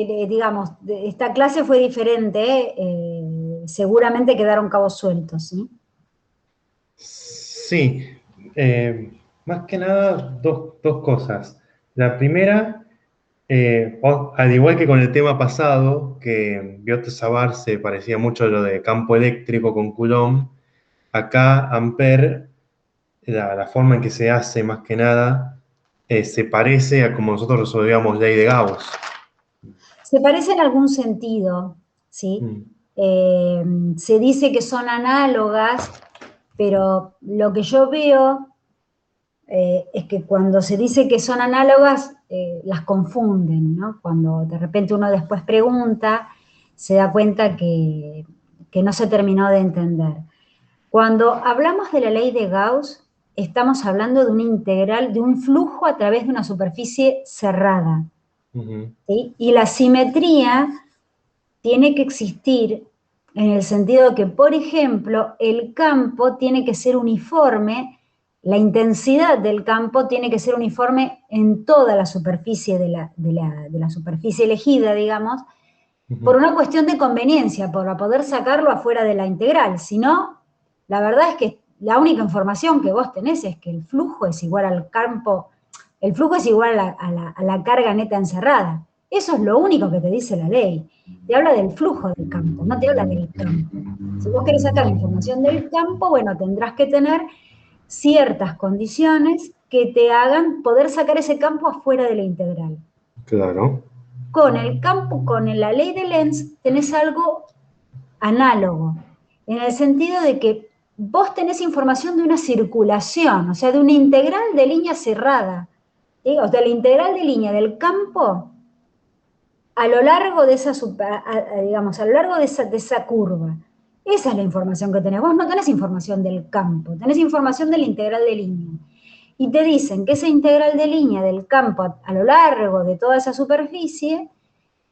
digamos, esta clase fue diferente, seguramente quedaron cabos sueltos, ¿sí? Sí, más que nada dos cosas. La primera, al igual que con el tema pasado, que Biot-Savart se parecía mucho a lo de campo eléctrico con Coulomb, acá Ampère, la forma en que se hace más que nada, se parece a como nosotros resolvíamos ley de Gauss. Se parece en algún sentido, ¿sí? Mm. Se dice que son análogas, pero lo que yo veo es que cuando se dice que son análogas, las confunden, ¿no? Cuando de repente uno después pregunta, se da cuenta que no se terminó de entender. Cuando hablamos de la ley de Gauss, estamos hablando de una integral, de un flujo a través de una superficie cerrada, ¿sí? Y la simetría tiene que existir en el sentido de que, por ejemplo, el campo tiene que ser uniforme, la intensidad del campo tiene que ser uniforme en toda la superficie de la superficie elegida, digamos, por una cuestión de conveniencia, para poder sacarlo afuera de la integral. Si no, la verdad es que la única información que vos tenés es que el flujo es igual al campo, el flujo es igual a la carga neta encerrada. Eso es lo único que te dice la ley. Te habla del flujo del campo, no te habla del campo. Si vos querés sacar información del campo, bueno, tendrás que tener ciertas condiciones que te hagan poder sacar ese campo afuera de la integral. Claro. Con el campo, con la ley de Lenz, tenés algo análogo, en el sentido de que vos tenés información de una circulación, o sea, de una integral de línea cerrada, ¿sí? O sea, la integral de línea del campo a lo largo de esa, digamos, a lo largo de esa curva. Esa es la información que tenés. Vos no tenés información del campo, tenés información de la integral de línea. Y te dicen que esa integral de línea del campo a lo largo de toda esa superficie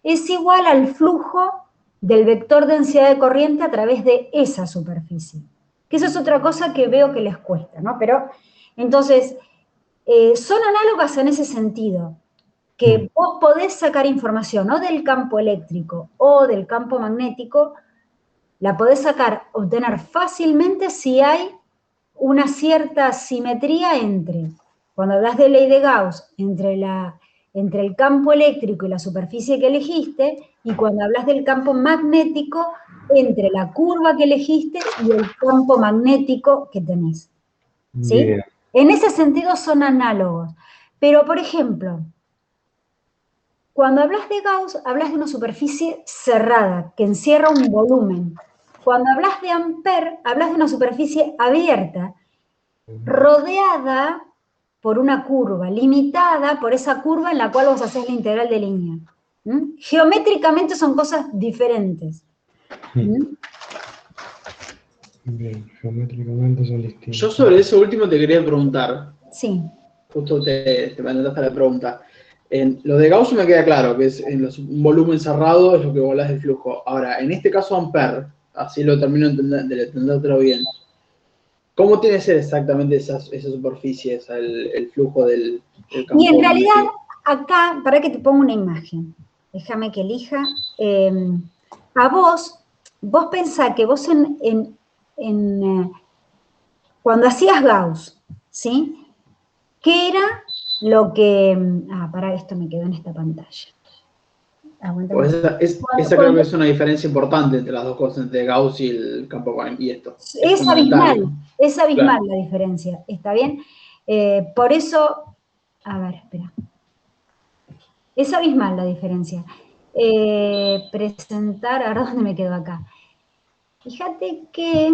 es igual al flujo del vector densidad de corriente a través de esa superficie. Que eso es otra cosa que veo que les cuesta, ¿no? Pero, entonces, son análogas en ese sentido, que vos podés sacar información o del campo eléctrico o del campo magnético, la podés sacar, obtener fácilmente si hay una cierta simetría entre, cuando hablas de ley de Gauss, entre el campo eléctrico y la superficie que elegiste, y cuando hablas del campo magnético, entre la curva que elegiste y el campo magnético que tenés. ¿Sí? Bien. En ese sentido son análogos. Pero, por ejemplo, cuando hablas de Gauss, hablas de una superficie cerrada, que encierra un volumen. Cuando hablas de Ampère, hablas de una superficie abierta, rodeada por una curva, limitada por esa curva en la cual vos haces la integral de línea. ¿Mm? Geométricamente son cosas diferentes. ¿Mm? Bien, geométricamente son distintos. Yo sobre eso último te quería preguntar. Sí. Justo te mandaste la pregunta. En lo de Gauss me queda claro, que es en un volumen cerrado es lo que volás del flujo. Ahora, en este caso Ampère, así lo termino de entenderlo bien. ¿Cómo tiene que ser exactamente esa superficie, el flujo del campo Y en realidad, magnético? acá, para que te ponga una imagen, déjame que elija, a vos pensás que vos cuando hacías Gauss, ¿sí? ¿Qué era lo que... para esto me quedó en esta pantalla. Pues esa creo que es una diferencia importante entre las dos cosas, entre Gauss y el campo y esto. Es abismal la diferencia, ¿está bien? Por eso, a ver, espera. Es abismal la diferencia. Presentar, a ver dónde me quedo acá. Fíjate que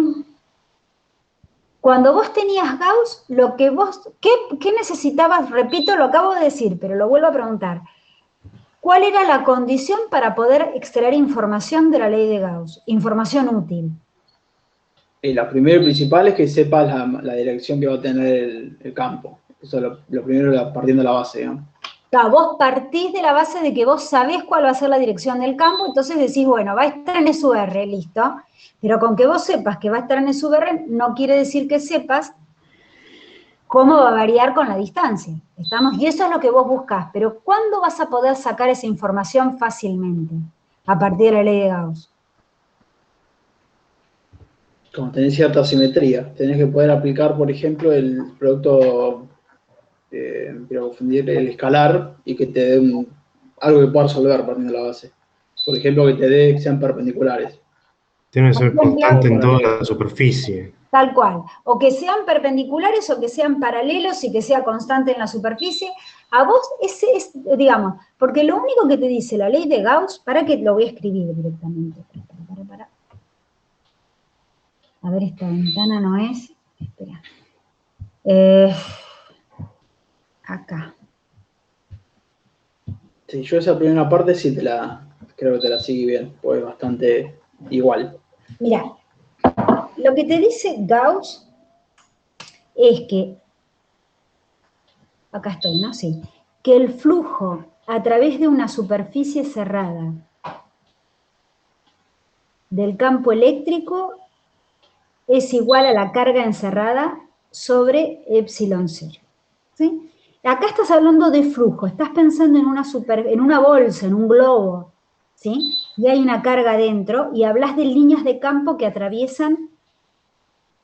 cuando vos tenías Gauss, lo que vos, ¿qué necesitabas? Repito, lo acabo de decir, pero lo vuelvo a preguntar. ¿Cuál era la condición para poder extraer información de la ley de Gauss? Información útil. La primera y principal es que sepas la dirección que va a tener el campo. Eso es lo primero, partiendo de la base, ¿no? Claro, vos partís de la base de que vos sabés cuál va a ser la dirección del campo, entonces decís, bueno, va a estar en SUR, listo. Pero con que vos sepas que va a estar en SUR no quiere decir que sepas cómo va a variar con la distancia. ¿Estamos? Y eso es lo que vos buscás. Pero ¿cuándo vas a poder sacar esa información fácilmente? A partir de la ley de Gauss. Como tenés cierta simetría, tenés que poder aplicar, por ejemplo, el producto, quiero confundir, el escalar, y que te dé algo que pueda resolver partiendo de la base. Por ejemplo, que sean perpendiculares. Tiene que ser Por ejemplo, constante en toda la superficie. tal cual. O que sean perpendiculares o que sean paralelos y que sea constante en la superficie. A vos ese es, digamos, porque lo único que te dice la ley de Gauss, para que lo voy a escribir directamente. Para. A ver, esta ventana no es. Espera. Acá. Sí, yo esa primera parte sí creo que te la sigue bien, pues es bastante igual. Mira, lo que te dice Gauss es que, acá estoy, ¿no? Sí, que el flujo a través de una superficie cerrada del campo eléctrico es igual a la carga encerrada sobre epsilon 0. ¿Sí? Acá estás hablando de flujo, estás pensando en una bolsa, en un globo, ¿sí? Y hay una carga dentro y hablas de líneas de campo que atraviesan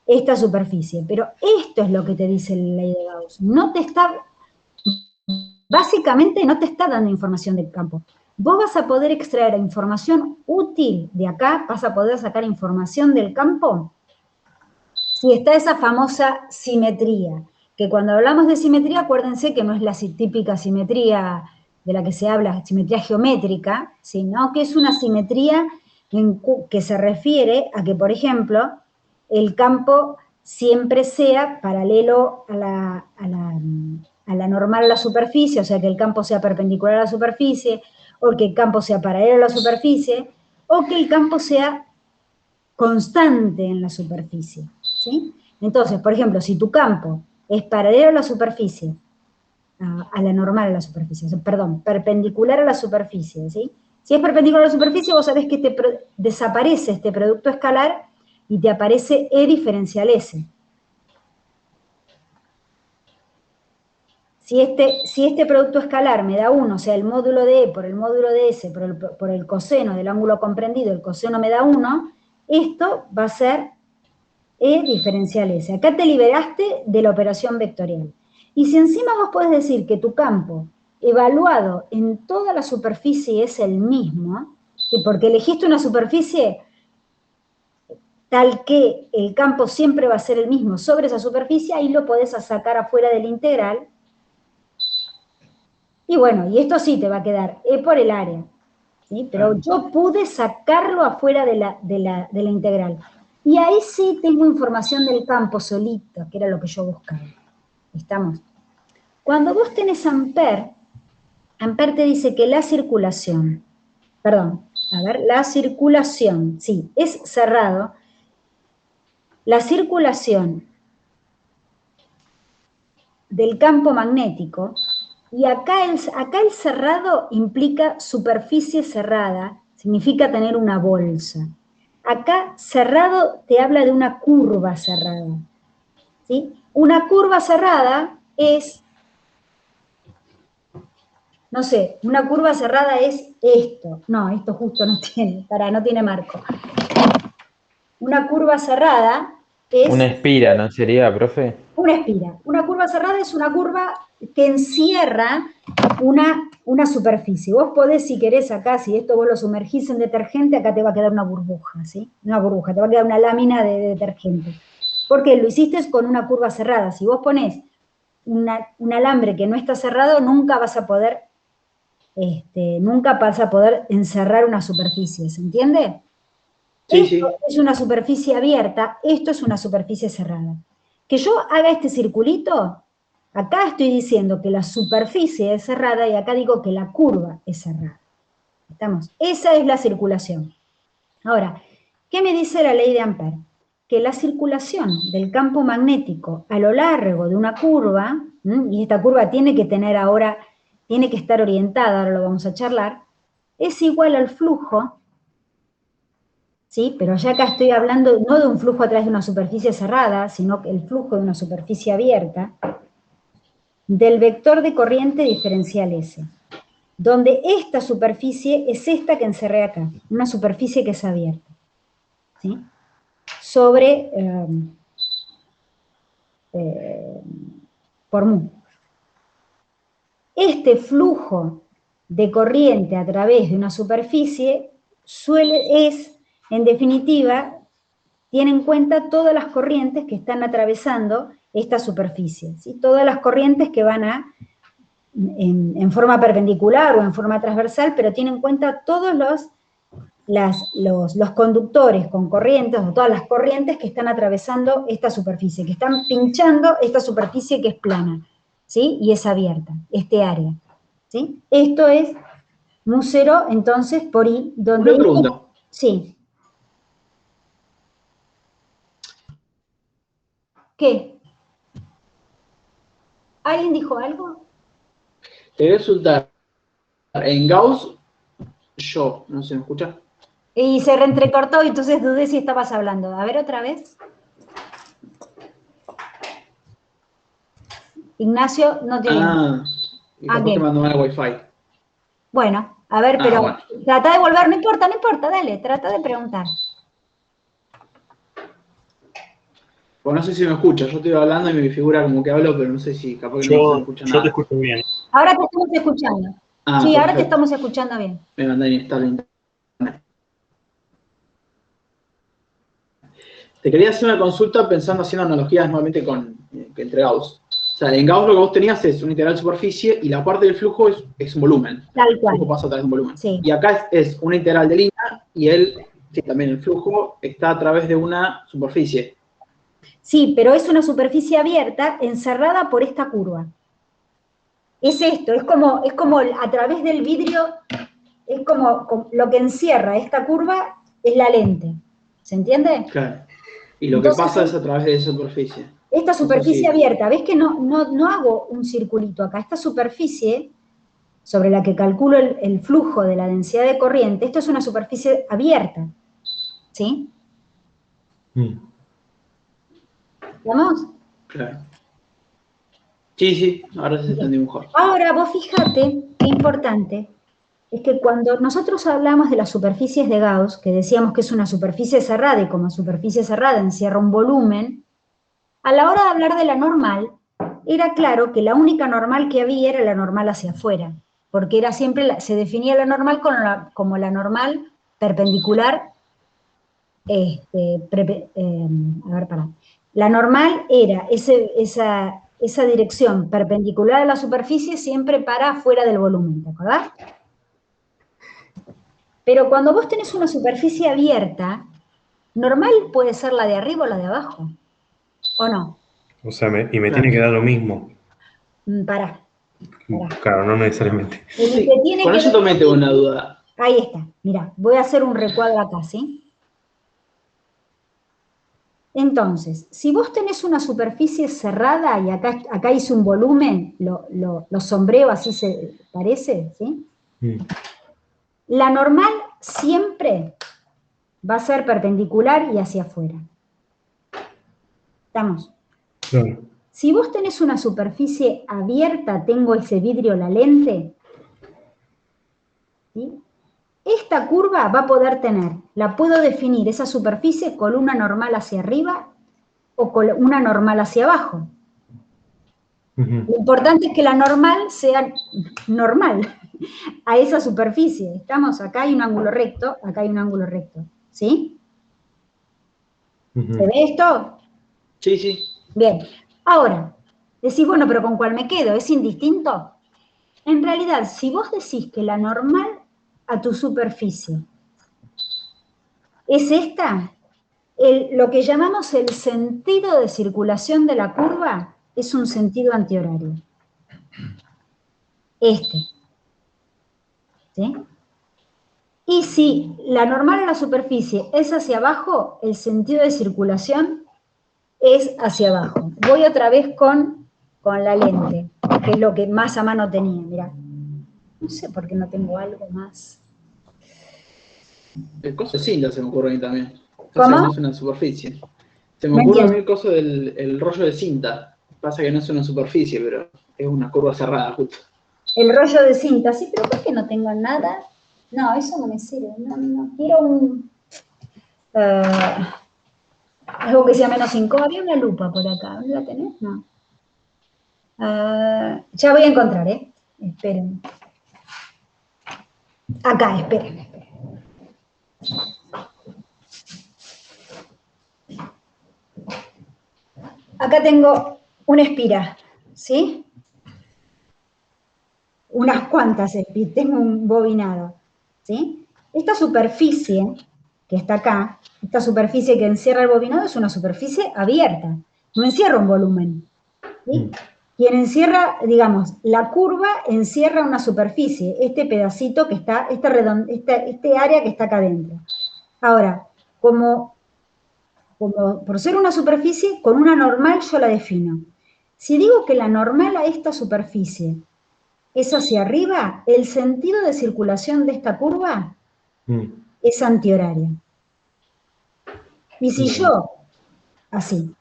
esta superficie. Pero esto es lo que te dice la ley de Gauss. Básicamente no te está dando información del campo. Vos vas a poder extraer información útil de acá, vas a poder sacar información del campo si está esa famosa simetría, que cuando hablamos de simetría, acuérdense que no es la típica simetría de la que se habla, simetría geométrica, sino que es una simetría que se refiere a que, por ejemplo, el campo siempre sea paralelo a la normal a la superficie, o sea, que el campo sea perpendicular a la superficie, o que el campo sea paralelo a la superficie, o que el campo sea constante en la superficie, ¿sí? Entonces, por ejemplo, si tu campo es paralelo a la superficie, a la normal a la superficie, perdón, perpendicular a la superficie, ¿sí? Si es perpendicular a la superficie, vos sabés que desaparece este producto escalar y te aparece E diferencial S. Si este producto escalar me da 1, o sea, el módulo de E por el módulo de S por el coseno del ángulo comprendido, el coseno me da 1, esto va a ser E diferencial S. Acá te liberaste de la operación vectorial. Y si encima vos podés decir que tu campo evaluado en toda la superficie es el mismo, y porque elegiste una superficie tal que el campo siempre va a ser el mismo sobre esa superficie, ahí lo podés sacar afuera del integral. Y bueno, y esto sí te va a quedar E por el área, ¿sí? Pero yo pude sacarlo afuera de la integral. Y ahí sí tengo información del campo solito, que era lo que yo buscaba. ¿Estamos? Cuando vos tenés Ampère, Ampère te dice que la circulación, sí, es cerrado. La circulación del campo magnético, y acá el cerrado implica superficie cerrada, significa tener una bolsa. Acá cerrado te habla de una curva cerrada, ¿sí? Una curva cerrada es, no sé, una curva cerrada es esto. No, esto justo no tiene marco. Una curva cerrada es... Una espira, ¿no sería, profe? Una espira. Una curva cerrada es una curva que encierra una superficie. Vos podés, si querés acá, si esto vos lo sumergís en detergente, acá te va a quedar una burbuja, ¿sí? Una burbuja, te va a quedar una lámina de detergente. Porque lo hiciste con una curva cerrada. Si vos ponés un alambre que no está cerrado, nunca vas a poder encerrar una superficie, ¿se entiende? Sí, Esto sí. es una superficie abierta, esto es una superficie cerrada. Que yo haga este circulito, acá estoy diciendo que la superficie es cerrada y acá digo que la curva es cerrada. ¿Estamos? Esa es la circulación. Ahora, ¿qué me dice la ley de Ampère? Que la circulación del campo magnético a lo largo de una curva, y esta curva tiene que estar orientada, ahora lo vamos a charlar, es igual al flujo, ¿sí? Pero ya acá estoy hablando no de un flujo a través de una superficie cerrada, sino que el flujo de una superficie abierta, del vector de corriente diferencial S, donde esta superficie es esta que encerré acá, una superficie que es abierta, ¿sí? Sobre, por mu. Este flujo de corriente a través de una superficie en definitiva, tiene en cuenta todas las corrientes que están atravesando esta superficie, ¿sí? Todas las corrientes que van en forma perpendicular o en forma transversal, pero tiene en cuenta todos los conductores con corrientes, o todas las corrientes que están atravesando esta superficie, que están pinchando esta superficie que es plana, ¿sí? Y es abierta, este área, ¿sí? Esto es mu0, entonces, por I, donde... Una pregunta. Sí. ¿Qué? ¿Alguien dijo algo? Te voy a resultar en Gauss, no se me escucha. Y se reentrecortó y entonces dudé si estabas hablando. A ver, otra vez. Ignacio, no te oigo. Y capaz te mando mal Wi-Fi. Bueno, a ver, pero bueno. Trata de volver, no importa, dale, trata de preguntar. Pues no sé si me escucha, yo estoy hablando y me figura como que hablo, pero no sé si capaz que no se escucha nada. Yo te escucho bien. Ahora te estamos escuchando. Sí, perfecto. ahora te estamos escuchando bien. Me mandé a instalar internet. Te quería hacer una consulta pensando, haciendo analogías nuevamente entre Gauss. O sea, en Gauss lo que vos tenías es una integral de superficie y la parte del flujo es un volumen. Tal cual. El flujo pasa a través de un volumen. Sí. Y acá es una integral de línea y también el flujo está a través de una superficie. Sí, pero es una superficie abierta encerrada por esta curva. Es esto, es como a través del vidrio, es como lo que encierra esta curva es la lente. ¿Se entiende? Claro. Y lo Entonces, que pasa es a través de esa superficie. Esta superficie abierta, ¿ves que no hago un circulito acá? Esta superficie, sobre la que calculo el flujo de la densidad de corriente, esto es una superficie abierta. ¿Sí? ¿Vamos? Claro. Sí, ahora se entendió mejor. Ahora, vos fíjate, qué importante, es que cuando nosotros hablamos de las superficies de Gauss, que decíamos que es una superficie cerrada, y como superficie cerrada encierra un volumen, a la hora de hablar de la normal, era claro que la única normal que había era la normal hacia afuera, porque era siempre, se definía la normal como la normal perpendicular, la normal era esa dirección perpendicular a la superficie siempre para afuera del volumen, ¿te acordás? Pero cuando vos tenés una superficie abierta, normal puede ser la de arriba o la de abajo, ¿o no? O sea, me tiene que dar lo mismo. Pará. Claro, no necesariamente. Sí, con eso también tengo una duda. Ahí está, mirá, voy a hacer un recuadro acá, ¿sí? Entonces, si vos tenés una superficie cerrada y acá hice un volumen, lo sombreo así se parece, ¿sí? La normal siempre va a ser perpendicular y hacia afuera. ¿Estamos? Claro. Si vos tenés una superficie abierta, tengo ese vidrio, la lente, ¿sí? Esta curva va a poder la puedo definir esa superficie con una normal hacia arriba o con una normal hacia abajo. Lo importante es que la normal sea normal a esa superficie. Estamos, acá hay un ángulo recto, acá hay un ángulo recto. ¿Sí? ¿Se ve esto? Sí. Bien. Ahora, decís, bueno, pero ¿con cuál me quedo? ¿Es indistinto? En realidad, si vos decís que la normal a tu superficie es esta, lo que llamamos el sentido de circulación de la curva es un sentido antihorario. ¿Sí? Y si la normal a la superficie es hacia abajo, el sentido de circulación es hacia abajo. Voy otra vez con la lente, que es lo que más a mano tenía, mirá. No sé por qué no tengo algo más. El coso de cinta se me ocurre a mí también. ¿Cómo? No es una superficie. Se me ocurre a mí el coso del rollo de cinta. Pasa que no es una superficie, pero es una curva cerrada, justo. El rollo de cinta, sí, pero ¿por qué no tengo nada? No, eso no me sirve. No. Quiero algo que sea menos 5. Había una lupa por acá. ¿Dónde la tenés? No. Ya voy a encontrar, ¿eh? Esperen. Acá, esperen. Acá tengo una espira, ¿sí? Unas cuantas espiras, tengo un bobinado, ¿sí? Esta superficie que está acá, esta superficie que encierra el bobinado es una superficie abierta, no encierra un volumen, ¿sí? Quien encierra, digamos, la curva encierra una superficie, este pedacito que está, este área que está acá adentro. Ahora, como por ser una superficie, con una normal yo la defino. Si digo que la normal a esta superficie es hacia arriba, el sentido de circulación de esta curva es antihorario. Y si yo, así,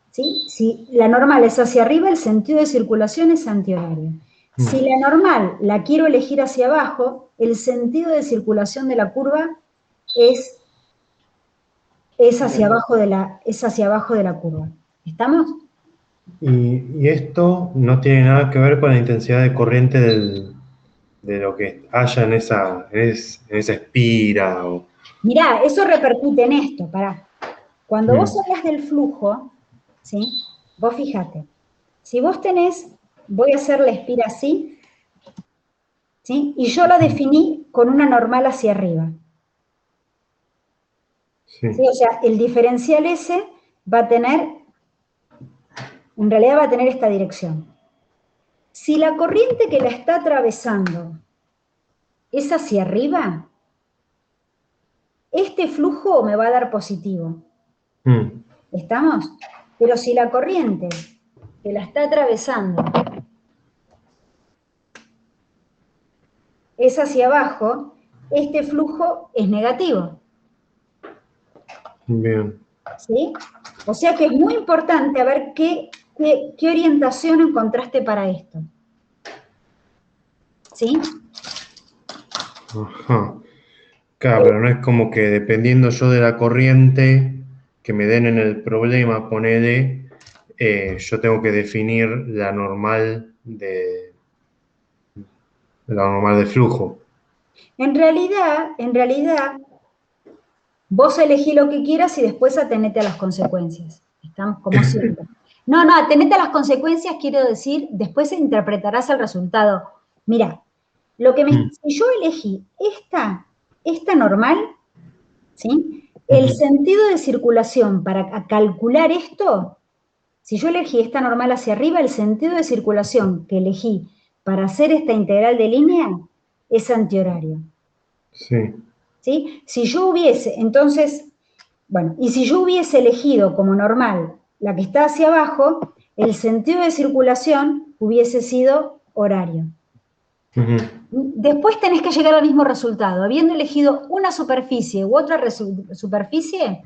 ¿sí? Si la normal es hacia arriba, el sentido de circulación es antihorario. Si la normal la quiero elegir hacia abajo, el sentido de circulación de la curva es hacia abajo de la curva. ¿Estamos? Y esto no tiene nada que ver con la intensidad de corriente de lo que haya en esa espira. Mirá, eso repercute en esto, pará. Cuando vos hablas del flujo, ¿sí? Vos fíjate, si vos tenés, voy a hacer la espira así, ¿sí? Y yo la definí con una normal hacia arriba. Sí. ¿Sí? O sea, el diferencial ese va a tener, en realidad va a tener esta dirección. Si la corriente que la está atravesando es hacia arriba, este flujo me va a dar positivo. ¿Estamos? Pero si la corriente que la está atravesando es hacia abajo, este flujo es negativo. Bien. ¿Sí? O sea que es muy importante a ver qué orientación encontraste para esto. ¿Sí? Ajá. Claro, pero no es como que dependiendo yo de la corriente que me den en el problema, ponele, yo tengo que definir la normal de flujo. En realidad, vos elegí lo que quieras y después atenete a las consecuencias. Estamos como siempre. No, atenete a las consecuencias, quiero decir, después interpretarás el resultado. Mira, si yo elegí esta normal, ¿sí? El sentido de circulación para calcular esto, si yo elegí esta normal hacia arriba, el sentido de circulación que elegí para hacer esta integral de línea es antihorario. Sí. ¿Sí? Si yo hubiese, entonces, bueno, y si yo hubiese elegido como normal la que está hacia abajo, el sentido de circulación hubiese sido horario. Después tenés que llegar al mismo resultado. Habiendo elegido una superficie u otra superficie,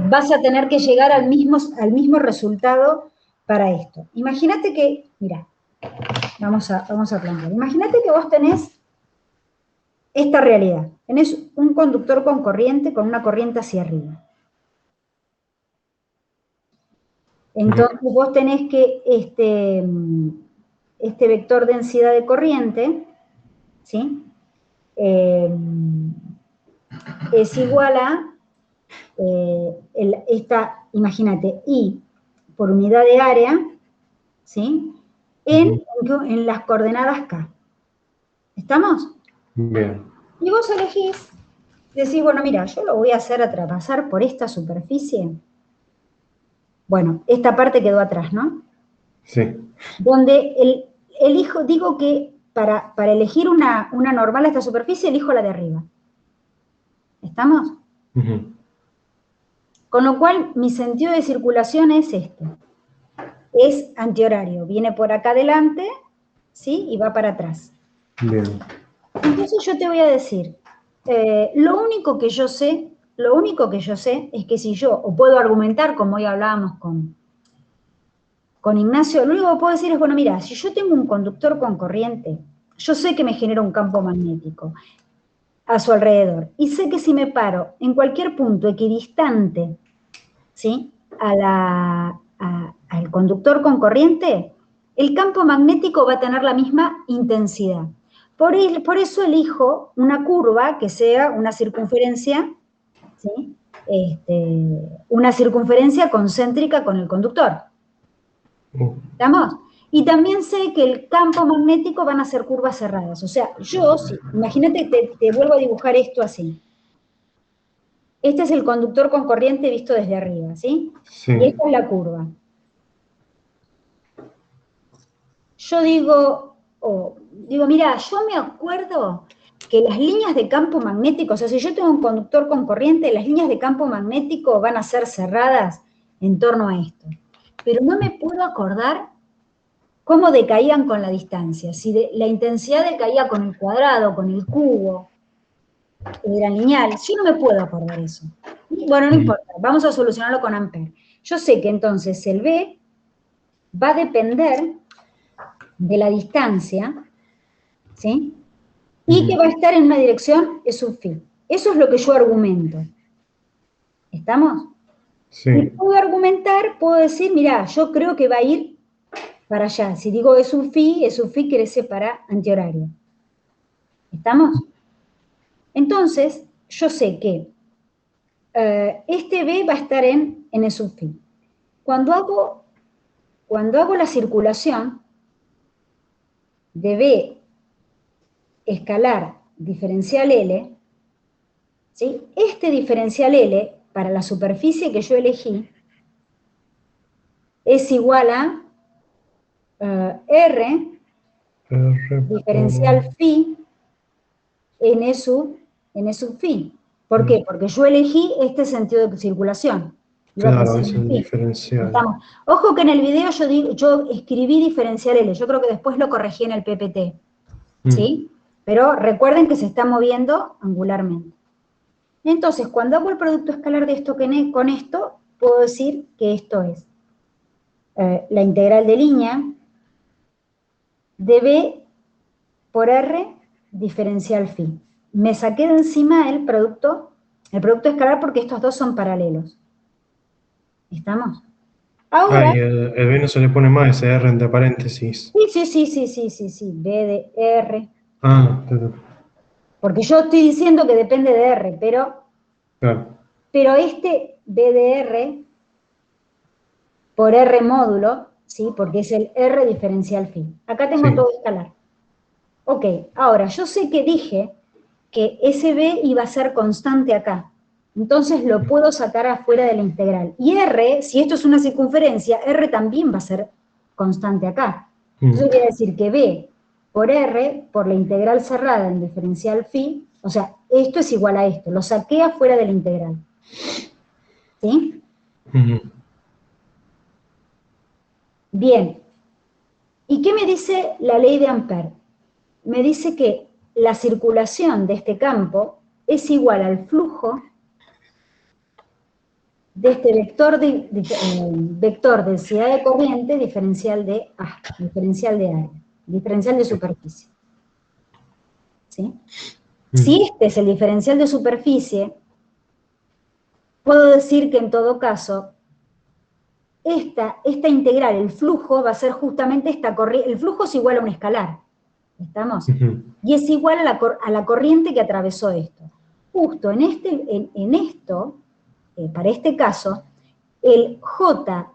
vas a tener que llegar al mismo resultado para esto. Imagínate que, mira, vamos a plantear. Imagínate que vos tenés esta realidad. Tenés un conductor con una corriente hacia arriba. Entonces vos tenés que este vector densidad de corriente, ¿sí? Es igual a imagínate, I por unidad de área, ¿sí? En las coordenadas K. ¿Estamos? Bien. Y vos elegís, decís, bueno, mira, yo lo voy a hacer atravesar por esta superficie. Bueno, esta parte quedó atrás, ¿no? Sí. Donde digo que para elegir una normal a esta superficie, elijo la de arriba. ¿Estamos? Con lo cual, mi sentido de circulación es este. Es antihorario. Viene por acá adelante, ¿sí? Y va para atrás. Bien. Entonces yo te voy a decir, lo único que yo sé es que si yo, o puedo argumentar, como hoy hablábamos con Ignacio, lo único que puedo decir es, bueno, mira, si yo tengo un conductor con corriente, yo sé que me genera un campo magnético a su alrededor, y sé que si me paro en cualquier punto equidistante, ¿sí?, al conductor con corriente, el campo magnético va a tener la misma intensidad. Por eso elijo una curva que sea una circunferencia, ¿sí?, una circunferencia concéntrica con el conductor. ¿Estamos? Y también sé que el campo magnético van a ser curvas cerradas. O sea, imagínate que te vuelvo a dibujar esto así. Este es el conductor con corriente visto desde arriba, ¿sí? Sí. Y esta es la curva. Yo digo, mira, yo me acuerdo que las líneas de campo magnético, o sea, si yo tengo un conductor con corriente, las líneas de campo magnético van a ser cerradas en torno a esto. Pero no me puedo acordar cómo decaían con la distancia, si la intensidad decaía con el cuadrado, con el cubo, era lineal. Yo no me puedo acordar eso. Bueno, no importa, vamos a solucionarlo con Ampère. Yo sé que entonces el B va a depender de la distancia, ¿sí? Y que va a estar en una dirección E sub phi. Eso es lo que yo argumento. ¿Estamos? Sí. Y puedo argumentar, puedo decir, mira, yo creo que va a ir para allá. Si digo E sub phi crece para antihorario. ¿Estamos? Entonces, yo sé que este B va a estar en E sub phi. Cuando hago la circulación de B escalar diferencial L, ¿sí?, este diferencial L para la superficie que yo elegí es igual a R diferencial phi en E sub phi. ¿Por qué? Porque yo elegí este sentido de circulación. Claro, es el diferencial. Estamos. Ojo que en el video yo escribí diferencial L, yo creo que después lo corregí en el PPT, ¿sí? Pero recuerden que se está moviendo angularmente. Entonces, cuando hago el producto escalar de esto con esto, puedo decir que esto es la integral de línea de B por R diferencial phi. Me saqué de encima el producto escalar porque estos dos son paralelos. ¿Estamos? Ahora... y el B no se le pone más, ese R entre paréntesis. Sí, B de R. Pero... Porque yo estoy diciendo que depende de R, pero... Claro. Pero este B de R por R módulo, ¿sí?, porque es el R diferencial phi. Acá tengo todo escalar. Ok, ahora, yo sé que dije que ese B iba a ser constante acá. Entonces lo puedo sacar afuera de la integral. Y R, si esto es una circunferencia, R también va a ser constante acá. Entonces quiere decir que B por R, por la integral cerrada en diferencial phi, o sea, esto es igual a esto. Lo saqué afuera de la integral. ¿Sí? Bien. ¿Y qué me dice la ley de Ampère? Me dice que la circulación de este campo es igual al flujo de este vector densidad de corriente diferencial de área, diferencial de superficie. ¿Sí? Si este es el diferencial de superficie, puedo decir que en todo caso, esta integral, el flujo, va a ser justamente esta corriente. El flujo es igual a un escalar. ¿Estamos? Y es igual a la corriente que atravesó esto. Justo en esto, para este caso, el J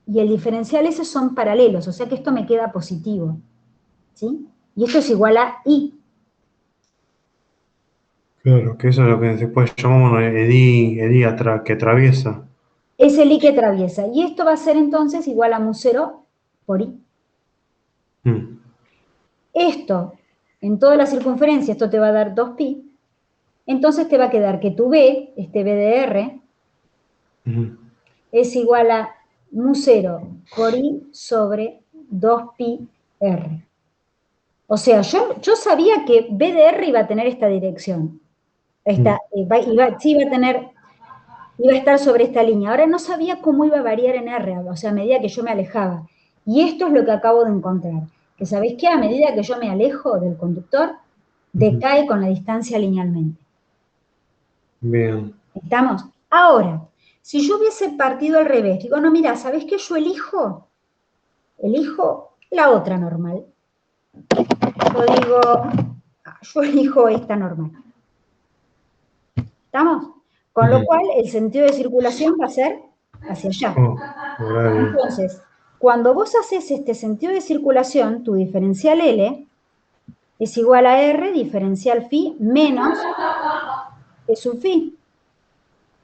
y el diferencial S son paralelos, o sea que esto me queda positivo. ¿Sí? Y esto es igual a I. Claro, que eso es lo que después llamamos edí que atraviesa. Es el I que atraviesa. Y esto va a ser entonces igual a mu0 por I. Esto, en toda la circunferencia, esto te va a dar 2pi. Entonces te va a quedar que tu B, este B de R, es igual a mu0 por I sobre 2pi R. O sea, yo sabía que B de R iba a tener esta dirección. Sí, iba a tener iba a estar sobre esta línea. Ahora no sabía cómo iba a variar en R, o sea, a medida que yo me alejaba. Y esto es lo que acabo de encontrar, que ¿sabés qué? A medida que yo me alejo del conductor, decae con la distancia linealmente. Bien. ¿Estamos? Ahora, si yo hubiese partido al revés, digo, no, mira, ¿sabés qué? Yo elijo la otra normal. Yo elijo esta normal. ¿Estamos? Con lo cual, el sentido de circulación va a ser hacia allá. Oh, horario. Entonces, cuando vos haces este sentido de circulación, tu diferencial L es igual a R diferencial phi menos E sub phi.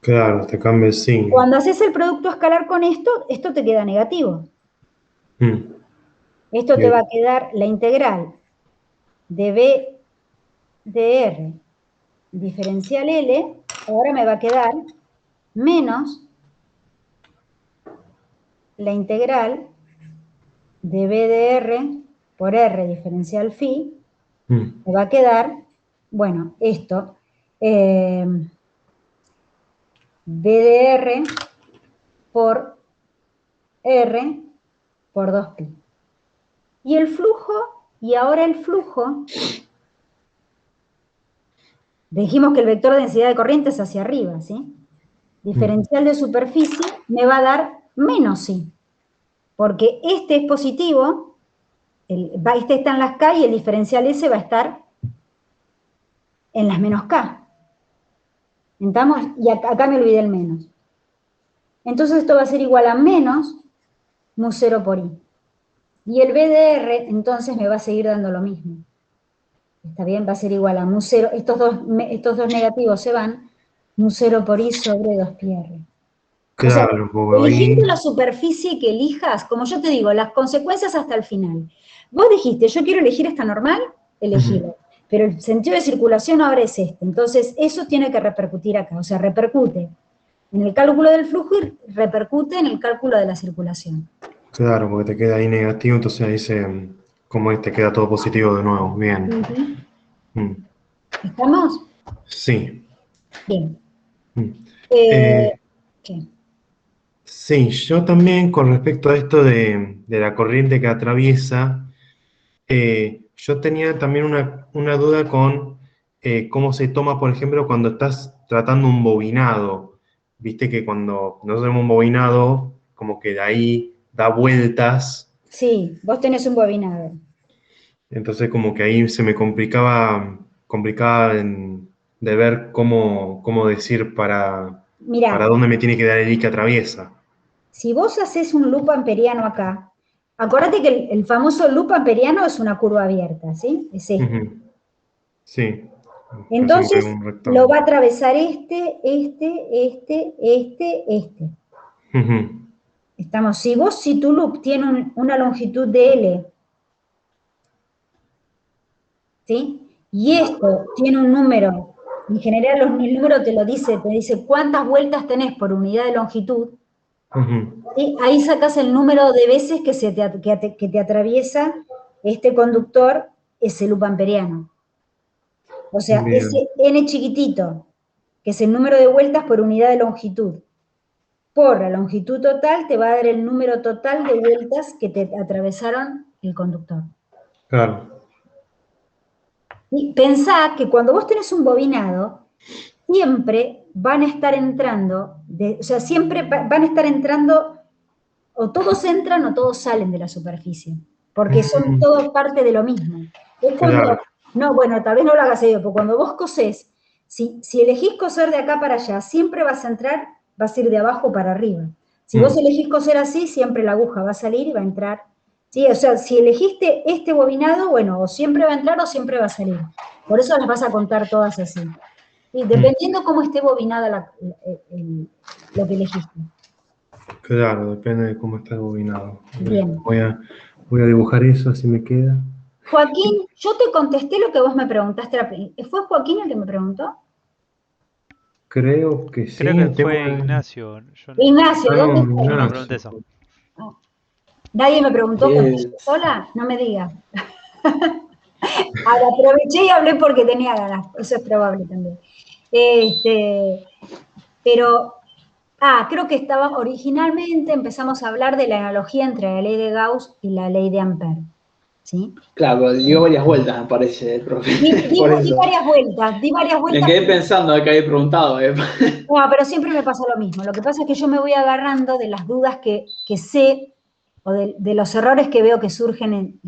Claro, te cambia el signo. Cuando haces el producto escalar con esto te queda negativo. Esto te Bien. va a quedar la integral de B de R diferencial L, ahora me va a quedar menos la integral de B de R por R diferencial phi, me va a quedar, bueno, esto, B de R por R por 2pi. Y el flujo, y ahora el flujo, dijimos que el vector de densidad de corriente es hacia arriba, ¿sí? Diferencial de superficie me va a dar menos i, porque este es positivo, este está en las K y el diferencial S va a estar en las menos K. ¿Entendamos? Y acá me olvidé el menos. Entonces esto va a ser igual a menos mu 0 por i. Y el BDR entonces me va a seguir dando lo mismo. ¿Está bien? Va a ser igual a mu 0. Estos dos negativos se van. Mu 0 por i sobre 2πr. Claro, o sea, eligiendo la superficie que elijas, como yo te digo, las consecuencias hasta el final. Vos dijiste, yo quiero elegir esta normal, elegilo. Pero el sentido de circulación ahora es este. Entonces, eso tiene que repercutir acá. O sea, repercute en el cálculo del flujo y repercute en el cálculo de la circulación. Claro, porque te queda ahí negativo, entonces ahí como te queda todo positivo de nuevo. Bien. ¿Estamos? Sí. Bien. ¿Qué? Sí, yo también con respecto a esto de la corriente que atraviesa, yo tenía también una duda con cómo se toma, por ejemplo, cuando estás tratando un bobinado. Viste que cuando nosotros hacemos un bobinado, como que de ahí da vueltas. Sí, vos tenés un bobinador. Entonces como que ahí se me complicaba de ver cómo decir para Mirá, dónde me tiene que dar el I que atraviesa. si vos haces un loop amperiano acá, acordate que el famoso loop amperiano es una curva abierta, ¿sí? Es este. Sí. Entonces, Un rectángulo. lo va a atravesar este. Estamos, si tu loop tiene una longitud de L, ¿sí? Y esto tiene un número, en general el número te dice cuántas vueltas tenés por unidad de longitud, ¿sí? Ahí sacas el número de veces que te atraviesa este conductor, ese loop amperiano. O sea, Bien. ese n chiquitito, que es el número de vueltas por unidad de longitud, por la longitud total te va a dar el número total de vueltas que te atravesaron el conductor. Claro. Y pensá que cuando vos tenés un bobinado, siempre van a estar entrando, siempre van a estar entrando, o todos entran o todos salen de la superficie, porque son todos parte de lo mismo. Es cuando, Claro. no, bueno, tal vez no lo hagas seguido, pero cuando vos cosés, si elegís coser de acá para allá, siempre vas a entrar, vas a ir de abajo para arriba. Si vos elegís coser así, siempre la aguja va a salir y va a entrar. ¿Sí? O sea, si elegiste este bobinado, bueno, o siempre va a entrar o siempre va a salir. Por eso las vas a contar todas así. ¿Sí? Dependiendo cómo esté bobinada lo que elegiste. Claro, depende de cómo está bobinado. Bien. Voy a dibujar eso, así me queda. Joaquín, yo te contesté lo que vos me preguntaste. ¿Fue Joaquín el que me preguntó? Creo que sí. Creo que fue Ignacio. Ignacio, ¿dónde está? Yo no pregunté eso. ¿Nadie me preguntó contesté sola? No me digas. Ahora aproveché y hablé porque tenía ganas. Eso es probable también. Pero Creo que originalmente empezamos a hablar de la analogía entre la ley de Gauss y la ley de Ampère, ¿sí? Claro, dio varias vueltas, me parece, profe. Di Por eso. varias vueltas. Me quedé pensando que había preguntado. No, pero siempre me pasa lo mismo. Lo que pasa es que yo me voy agarrando de las dudas que sé o de los errores que veo que surgen en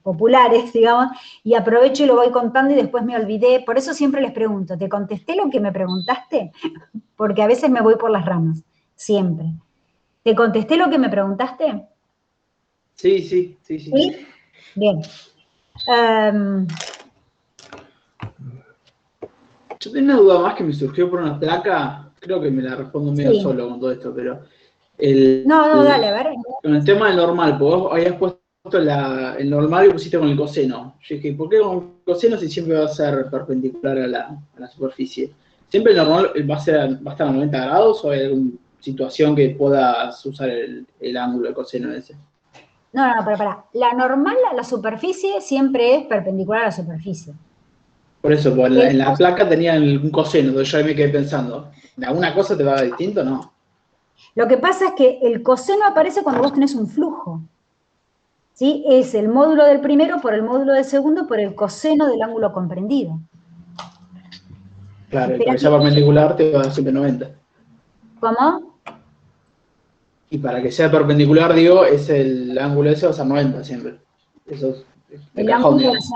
populares, digamos, y aprovecho y lo voy contando y después me olvidé. Por eso siempre les pregunto, ¿te contesté lo que me preguntaste? Porque a veces me voy por las ramas, siempre. ¿Te contesté lo que me preguntaste? Sí. ¿Sí? Bien. Yo tengo una duda más que me surgió por una placa, creo que me la respondo medio Sí. solo con todo esto, pero No, dale, a ver. con el tema del normal, porque vos habías puesto el normal y pusiste con el coseno. Yo dije, ¿por qué con el coseno si siempre va a ser perpendicular a la superficie? ¿Siempre el normal va a estar a 90 grados o hay alguna situación que puedas usar el ángulo del coseno ese? No, pero pará. La normal, la superficie, siempre es perpendicular a la superficie. Por eso, pues, en la placa tenía un coseno, entonces yo ahí me quedé pensando, ¿de alguna cosa te va a dar distinto o no? Lo que pasa es que el coseno aparece cuando vos tenés un flujo. ¿Sí? Es el módulo del primero por el módulo del segundo por el coseno del ángulo comprendido. Claro, y para que sea perpendicular te va a dar siempre 90. ¿Cómo? Y para que sea perpendicular, digo, es el ángulo ese va a ser 90 siempre. Eso es de El cajón, ángulo digamos.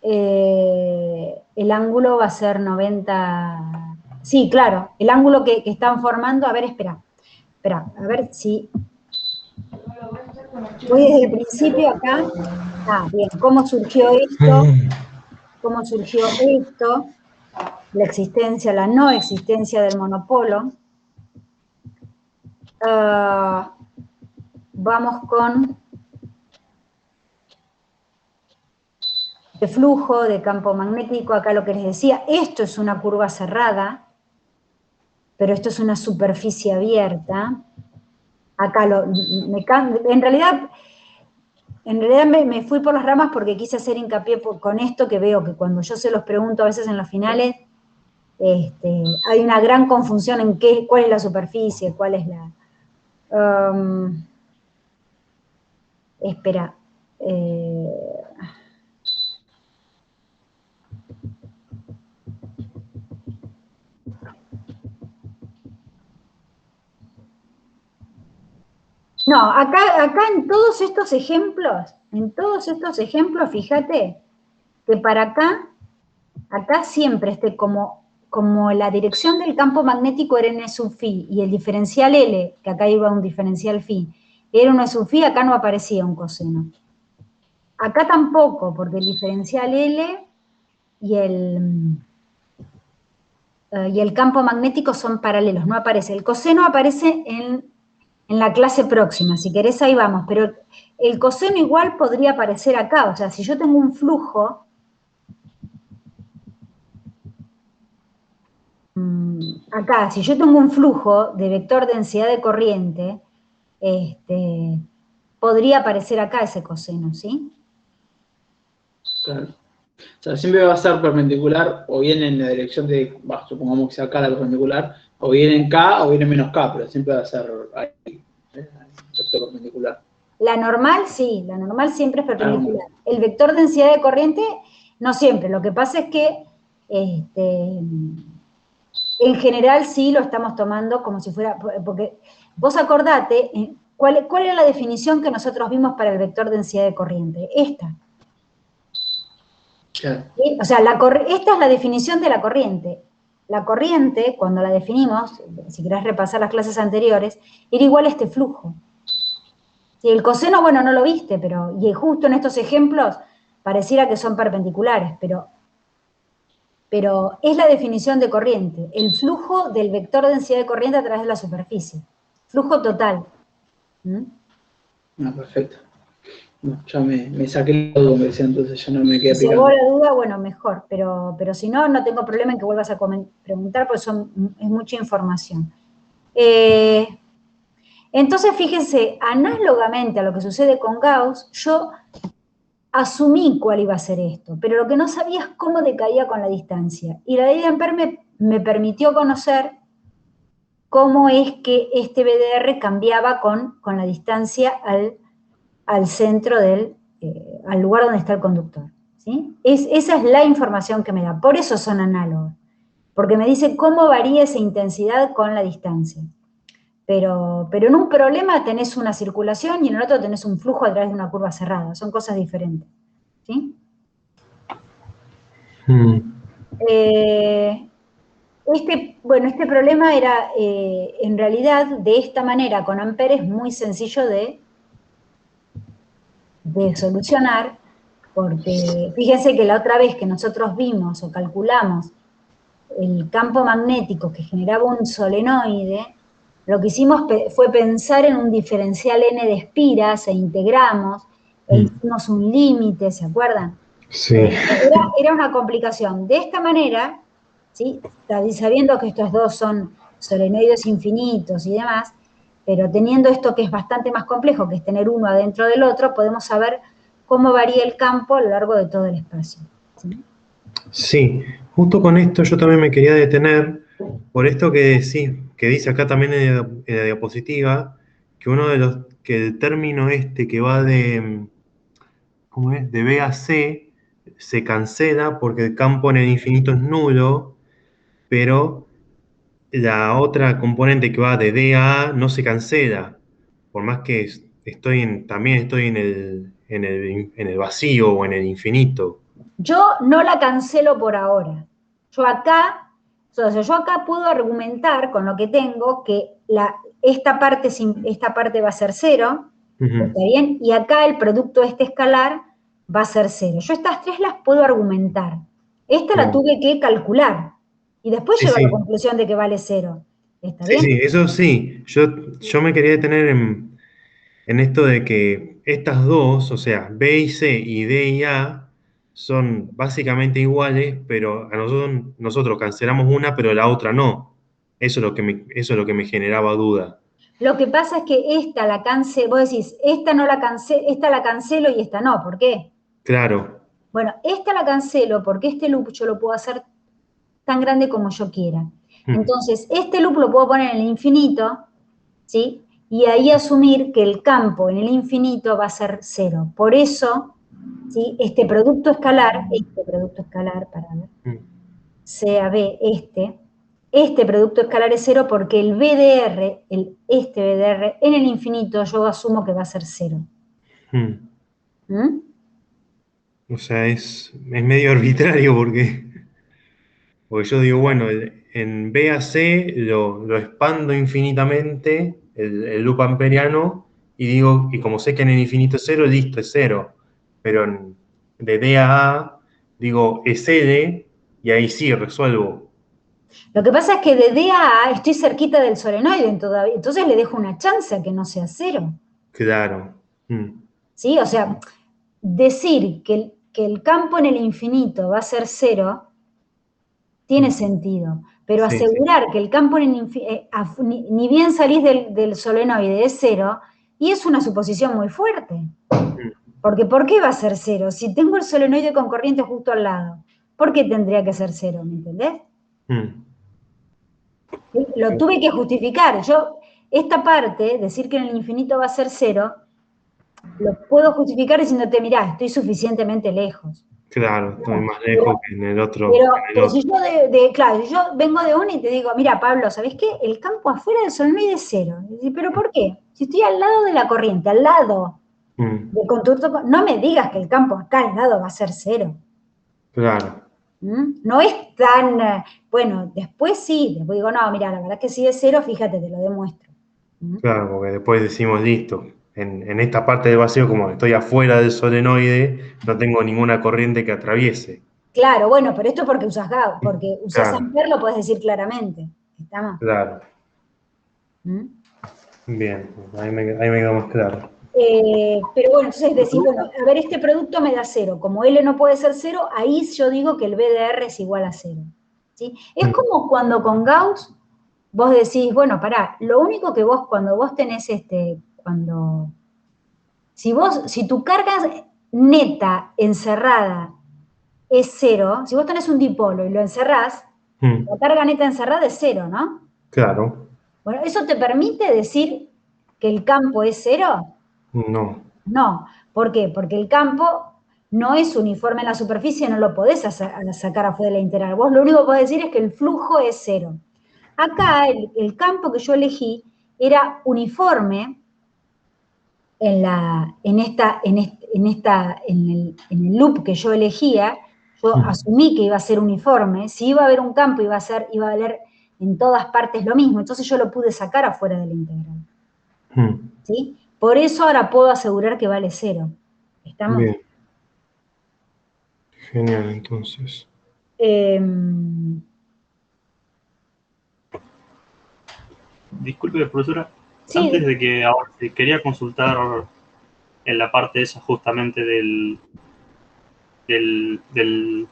el ángulo va a ser 90. Sí, claro, el ángulo que están formando, a ver, espera, a ver si voy desde el principio acá. Bien, ¿cómo surgió esto? ¿Cómo surgió esto? La existencia, la no existencia del monopolo. Vamos con de flujo, de campo magnético, acá lo que les decía, esto es una curva cerrada, pero esto es una superficie abierta. Acá en realidad me fui por las ramas porque quise hacer hincapié con esto que veo que cuando yo se los pregunto a veces en los finales, hay una gran confusión en cuál es la superficie, cuál es la... espera. No, acá en todos estos ejemplos, fíjate que para acá siempre como la dirección del campo magnético era n sub phi y el diferencial L, que acá iba un diferencial phi, era 1 sub phi, acá no aparecía un coseno. Acá tampoco, porque el diferencial L y el campo magnético son paralelos, no aparece. El coseno aparece en la clase próxima, si querés ahí vamos, pero el coseno igual podría aparecer acá, o sea, si yo tengo un flujo, acá, si yo tengo un flujo de vector densidad de corriente, podría aparecer acá ese coseno, ¿sí? Claro. O sea, siempre va a ser perpendicular, o bien en la dirección de, supongamos que sea acá la perpendicular, o bien en K, o bien en menos K, pero siempre va a ser ahí, vector perpendicular. La normal, sí, la normal siempre es perpendicular. El vector densidad de corriente, no siempre. Lo que pasa es que, en general sí lo estamos tomando como si fuera, porque vos acordate, ¿cuál era la definición que nosotros vimos para el vector densidad de corriente? Esta. Claro. ¿Sí? O sea, esta es la definición de la corriente. La corriente, cuando la definimos, si querés repasar las clases anteriores, era igual a este flujo. Si el coseno, bueno, no lo viste, y justo en estos ejemplos pareciera que son perpendiculares, pero es la definición de corriente, el flujo del vector de densidad de corriente a través de la superficie. Flujo total. Perfecto. No, ya me saqué la duda, entonces ya no me queda Si picando. llegó la duda, bueno, mejor, pero si no, no tengo problema en que vuelvas a preguntar, porque es mucha información. Entonces, fíjense, análogamente a lo que sucede con Gauss, yo asumí cuál iba a ser esto, pero lo que no sabía es cómo decaía con la distancia. Y la ley de Ampère me permitió conocer cómo es que este BDR cambiaba con la distancia al centro al lugar donde está el conductor, ¿sí? Esa es la información que me da, por eso son análogos, porque me dice cómo varía esa intensidad con la distancia. Pero en un problema tenés una circulación y en el otro tenés un flujo a través de una curva cerrada, son cosas diferentes, ¿sí? Este problema era, en realidad, de esta manera, con Ampere es muy sencillo de solucionar, porque fíjense que la otra vez que nosotros vimos o calculamos el campo magnético que generaba un solenoide, lo que hicimos fue pensar en un diferencial n de espiras e integramos, e hicimos un límite, ¿se acuerdan? Sí. Era una complicación. De esta manera, ¿sí? Sabiendo que estos dos son solenoides infinitos y demás, pero teniendo esto que es bastante más complejo, que es tener uno adentro del otro, podemos saber cómo varía el campo a lo largo de todo el espacio, ¿sí? Sí, justo con esto yo también me quería detener, por esto que dice acá también en la diapositiva, que el término este que va de, ¿cómo es? De B a C, se cancela porque el campo en el infinito es nulo, pero la otra componente que va de D a A no se cancela, por más que también estoy en el vacío o en el infinito. Yo no la cancelo por ahora. Yo acá puedo argumentar con lo que tengo que esta parte va a ser 0, ¿está bien? Y acá el producto escalar va a ser 0. Yo estas tres las puedo argumentar. Esta la tuve que calcular. Y después llego a la conclusión de que vale 0. ¿Está bien? Sí, eso sí. Yo me quería detener en esto de que estas dos, o sea, B y C y D y A, son básicamente iguales, pero a nosotros cancelamos una, pero la otra no. Eso es lo que me generaba duda. Lo que pasa es que esta la cancelo, vos decís, esta la cancelo y esta no, ¿por qué? Claro. Bueno, esta la cancelo porque este loop yo lo puedo hacer tan grande como yo quiera. Entonces, este loop lo puedo poner en el infinito, ¿sí? Y ahí asumir que el campo en el infinito va a ser 0. Por eso, ¿sí? Este producto escalar, para ver, sea B, este producto escalar es 0 porque el BDR, este BDR, en el infinito yo asumo que va a ser 0. O sea, es medio arbitrario porque yo digo, bueno, en B a C lo expando infinitamente, el loop amperiano, y como sé que en el infinito es 0, listo, es 0. Pero de D a A, digo, es L, y ahí sí resuelvo. Lo que pasa es que de D a A estoy cerquita del solenoide todavía, entonces le dejo una chance a que no sea 0. Claro. ¿Sí? O sea, decir que el campo en el infinito va a ser 0 tiene sentido, pero Sí, asegurar que el campo en el infinito, ni bien salís del solenoide es 0, y es una suposición muy fuerte. Porque ¿por qué va a ser 0? Si tengo el solenoide con corriente justo al lado, ¿por qué tendría que ser 0? ¿Me entendés? Lo tuve que justificar. Esta parte, decir que en el infinito va a ser 0, lo puedo justificar diciéndote, mirá, estoy suficientemente lejos. Claro, estoy más lejos que en el otro. Pero si yo claro, yo vengo de una y te digo, mira, Pablo, ¿sabés qué? El campo afuera del solenoide es 0. ¿Pero por qué? Si estoy al lado de la corriente, al lado del conducto, no me digas que el campo acá al lado va a ser 0. Claro. No es tan, bueno, después sí, después digo, no, mira, la verdad que si es 0, fíjate, te lo demuestro. Claro, porque después decimos, listo, en esta parte del vacío, como estoy afuera del solenoide, no tengo ninguna corriente que atraviese. Claro, bueno, pero esto es porque usas Gauss, porque usas Claro. Ampère, lo puedes decir claramente. ¿Estamos? Claro. Bien, ahí me quedó más claro. Pero bueno, entonces decís, bueno, a ver, este producto me da 0. Como L no puede ser 0, ahí yo digo que el BDR es igual a 0. ¿Sí? Es como cuando con Gauss vos decís, bueno, pará, lo único que cuando vos tenés si tu carga neta encerrada es 0, si vos tenés un dipolo y lo encerrás, la carga neta encerrada es 0, ¿no? Claro. Bueno, ¿eso te permite decir que el campo es cero? No. No. ¿Por qué? Porque el campo no es uniforme en la superficie, no lo podés sacar afuera de la integral. Vos lo único que podés decir es que el flujo es cero. Acá el campo que yo elegí era uniforme en el loop que yo elegía. Yo asumí que iba a ser uniforme. Si iba a haber un campo, iba a valer en todas partes lo mismo. Entonces yo lo pude sacar afuera de la integral. ¿Sí? Por eso ahora puedo asegurar que vale cero. ¿Estamos? Bien. Genial, entonces. Disculpe, profesora. Sí. Antes de que ahora quería consultar en la parte esa justamente del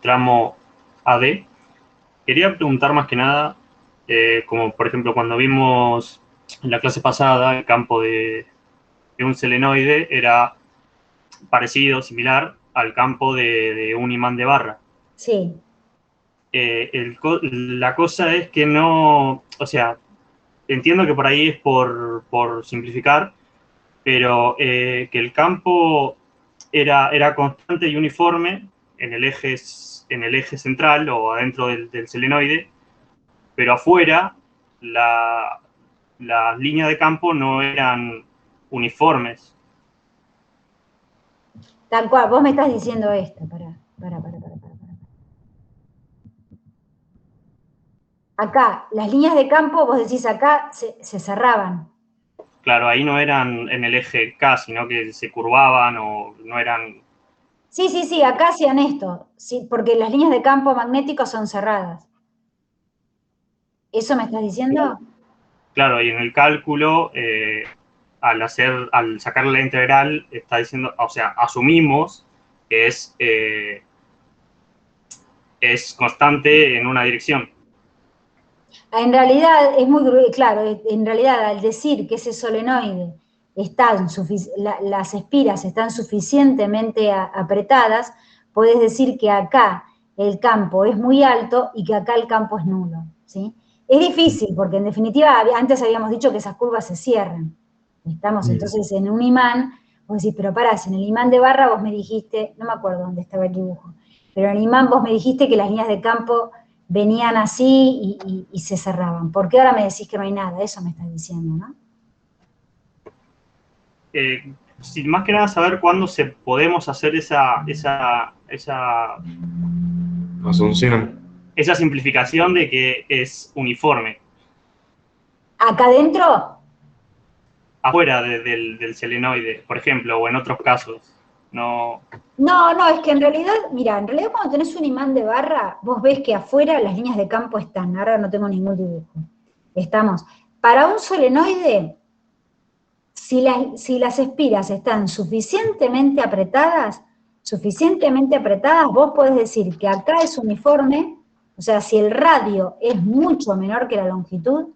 tramo AD. Quería preguntar más que nada, como por ejemplo cuando vimos en la clase pasada el campo de un solenoide era parecido, similar al campo de un imán de barra. Sí. La cosa es que no, o sea, entiendo que por ahí es por simplificar, pero que el campo era constante y uniforme en el eje central o adentro del solenoide, pero afuera las líneas de campo no eran uniformes. Tal cual, vos me estás diciendo esto. Para. Acá, las líneas de campo, vos decís acá, se cerraban. Claro, ahí no eran en el eje K, sino que se curvaban o no eran... Sí, acá hacían esto, sí, porque las líneas de campo magnético son cerradas. ¿Eso me estás diciendo? Claro, y en el cálculo, al sacar la integral, está diciendo, o sea, asumimos que es constante en una dirección. En realidad, es muy claro, en realidad al decir que ese solenoide las espiras están suficientemente apretadas, podés decir que acá el campo es muy alto y que acá el campo es nulo, ¿sí? Es difícil, porque en definitiva, antes habíamos dicho que esas curvas se cierran. ¿Estamos? Entonces, en un imán, vos decís, pero pará, si en el imán de barra vos me dijiste, no me acuerdo dónde estaba el dibujo, pero en el imán vos me dijiste que las líneas de campo venían así y se cerraban. ¿Por qué ahora me decís que no hay nada? Eso me estás diciendo, ¿no? Más que nada saber cuándo podemos hacer esa Asunción. Esa simplificación de que es uniforme. ¿Acá adentro? Afuera del solenoide, por ejemplo, o en otros casos. No, es que en realidad, mira, en realidad cuando tenés un imán de barra, vos ves que afuera las líneas de campo están. Ahora no tengo ningún dibujo. Estamos. Para un solenoide, si las espiras están suficientemente apretadas, vos podés decir que acá es uniforme, o sea, si el radio es mucho menor que la longitud,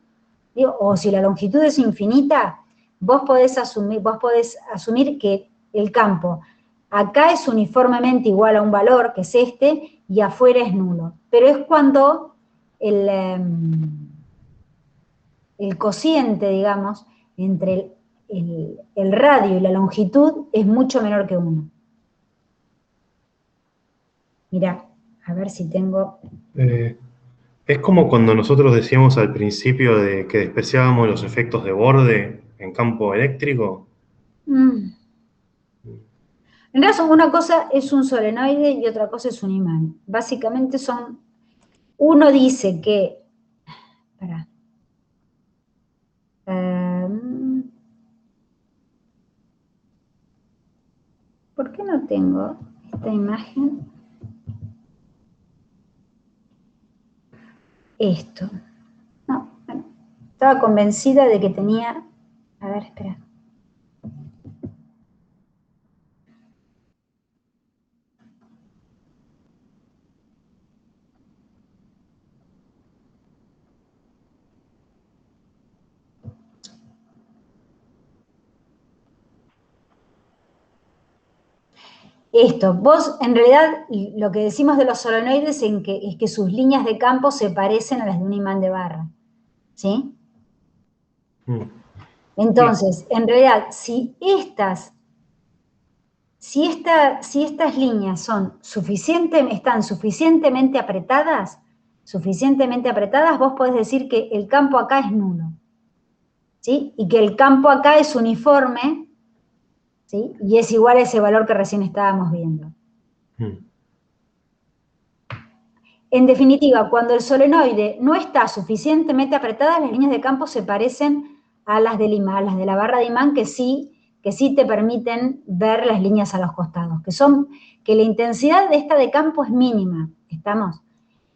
o si la longitud es infinita, vos podés asumir que el campo acá es uniformemente igual a un valor, que es este, y afuera es nulo. Pero es cuando el cociente, digamos, entre el radio y la longitud es mucho menor que 1. Mirá, a ver si tengo... Es como cuando nosotros decíamos al principio de que despreciábamos los efectos de borde en campo eléctrico. En realidad una cosa es un solenoide y otra cosa es un imán. Básicamente uno dice que... Pará. ¿Por qué no tengo esta imagen? Esto. No, bueno, estaba convencida de que tenía... A ver, espera. Esto, vos en realidad lo que decimos de los solenoides es que sus líneas de campo se parecen a las de un imán de barra, ¿sí? Mm. Entonces, en realidad, si estas líneas están suficientemente apretadas, vos podés decir que el campo acá es nulo, ¿sí? Y que el campo acá es uniforme, ¿sí? Y es igual a ese valor que recién estábamos viendo. Mm. En definitiva, cuando el solenoide no está suficientemente apretada, las líneas de campo se parecen a las del imán, a las de la barra de imán, que sí te permiten ver las líneas a los costados, que la intensidad de esta de campo es mínima, ¿estamos?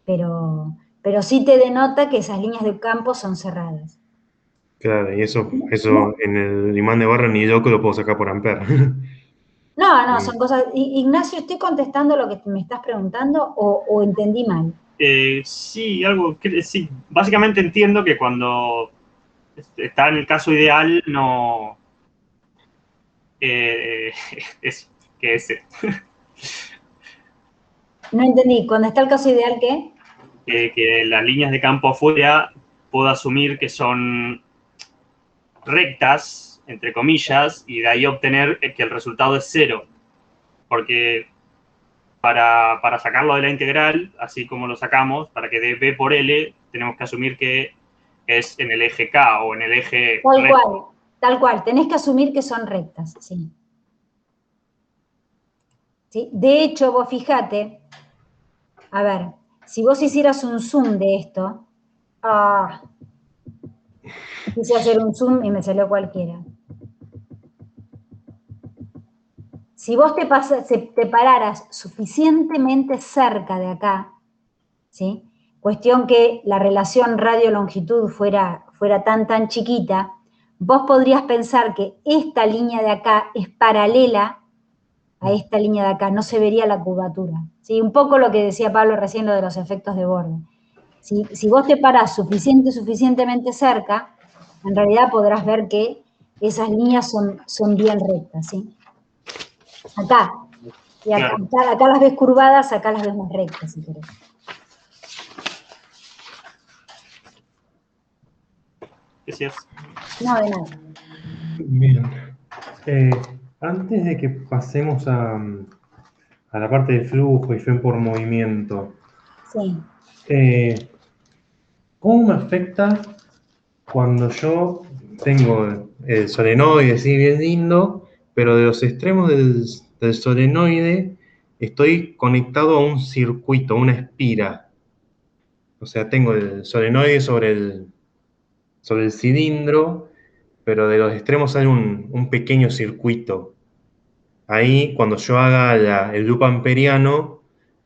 Pero sí te denota que esas líneas de campo son cerradas. Claro, y eso en el imán de barra ni yo que lo puedo sacar por ampere. No, son cosas... Ignacio, ¿estoy contestando lo que me estás preguntando o entendí mal? Sí, sí. Básicamente entiendo que cuando está en el caso ideal, no. Es que ese. No entendí. ¿Cuando está el caso ideal qué? Que las líneas de campo afuera puedo asumir que son rectas, entre comillas, y de ahí obtener que el resultado es cero. Porque para sacarlo de la integral, así como lo sacamos, para que dé B por L, tenemos que asumir que es en el eje K o en el eje recto. Tal cual. Tenés que asumir que son rectas, sí. ¿Sí? De hecho, vos fijate, a ver, si vos hicieras un zoom de esto, quise hacer un zoom y me salió cualquiera. Si vos te pararas suficientemente cerca de acá, ¿sí? Cuestión que la relación radio-longitud fuera tan chiquita, vos podrías pensar que esta línea de acá es paralela a esta línea de acá, no se vería la curvatura. ¿Sí? Un poco lo que decía Pablo recién, lo de los efectos de borde. Si vos te parás suficientemente cerca, en realidad podrás ver que esas líneas son bien rectas, ¿sí? Acá. Y acá, Claro. acá las ves curvadas, acá las ves más rectas, si querés. Gracias. No, de nada. Bien. Antes de que pasemos a la parte de flujo y fe por movimiento, Sí. ¿cómo me afecta cuando yo tengo el solenoide así bien lindo, pero de los extremos del solenoide estoy conectado a un circuito, una espira? O sea, tengo el solenoide sobre el cilindro, pero de los extremos hay un pequeño circuito. Ahí, cuando yo haga el loop amperiano,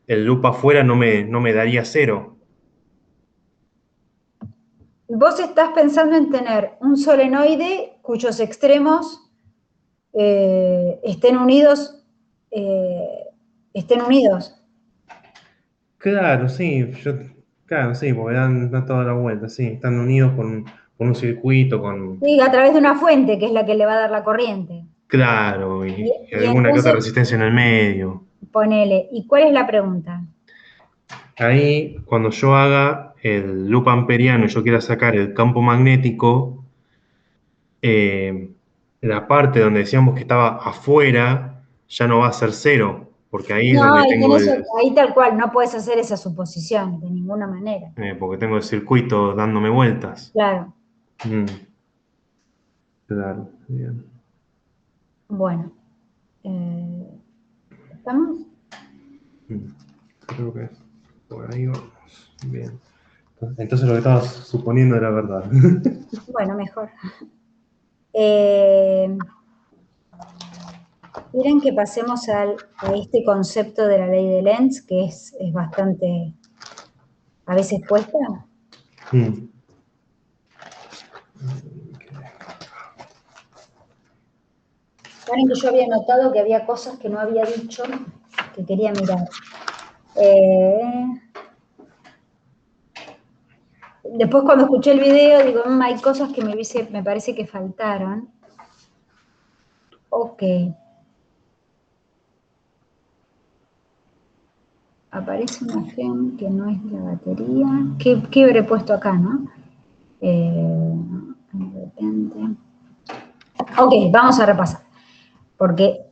el loop afuera no me daría cero. Vos estás pensando en tener un solenoide cuyos extremos estén unidos. Estén unidos. Claro, sí, claro, sí, porque dan toda la vuelta, sí, están unidos con un circuito, Sí, a través de una fuente, que es la que le va a dar la corriente. claro, Y, y y alguna que otra entonces, resistencia en el medio. ponele. ¿Y cuál es la pregunta? Ahí, cuando yo haga el loop amperiano y yo quiera sacar el campo magnético, la parte donde decíamos que estaba afuera ya no va a ser cero, porque ahí es No, donde tengo ahí tal cual, no puedes hacer esa suposición de ninguna manera. porque tengo el circuito dándome vueltas. Claro. Mm, claro, bien. Bueno. ¿Estamos? Creo que por ahí vamos. Bien. Entonces lo que estabas suponiendo era verdad. Bueno, mejor. Quieren que pasemos a este concepto de la ley de Lenz, que es bastante, a veces cuesta. Mm. Saben que yo había notado que había cosas que no había dicho, que quería mirar. Después cuando escuché el video, digo, hay cosas que me parece que faltaron. Ok. Aparece una gem que no es la batería. ¿Qué habré puesto acá, no? A ver. repente. Ok, vamos a repasar. Porque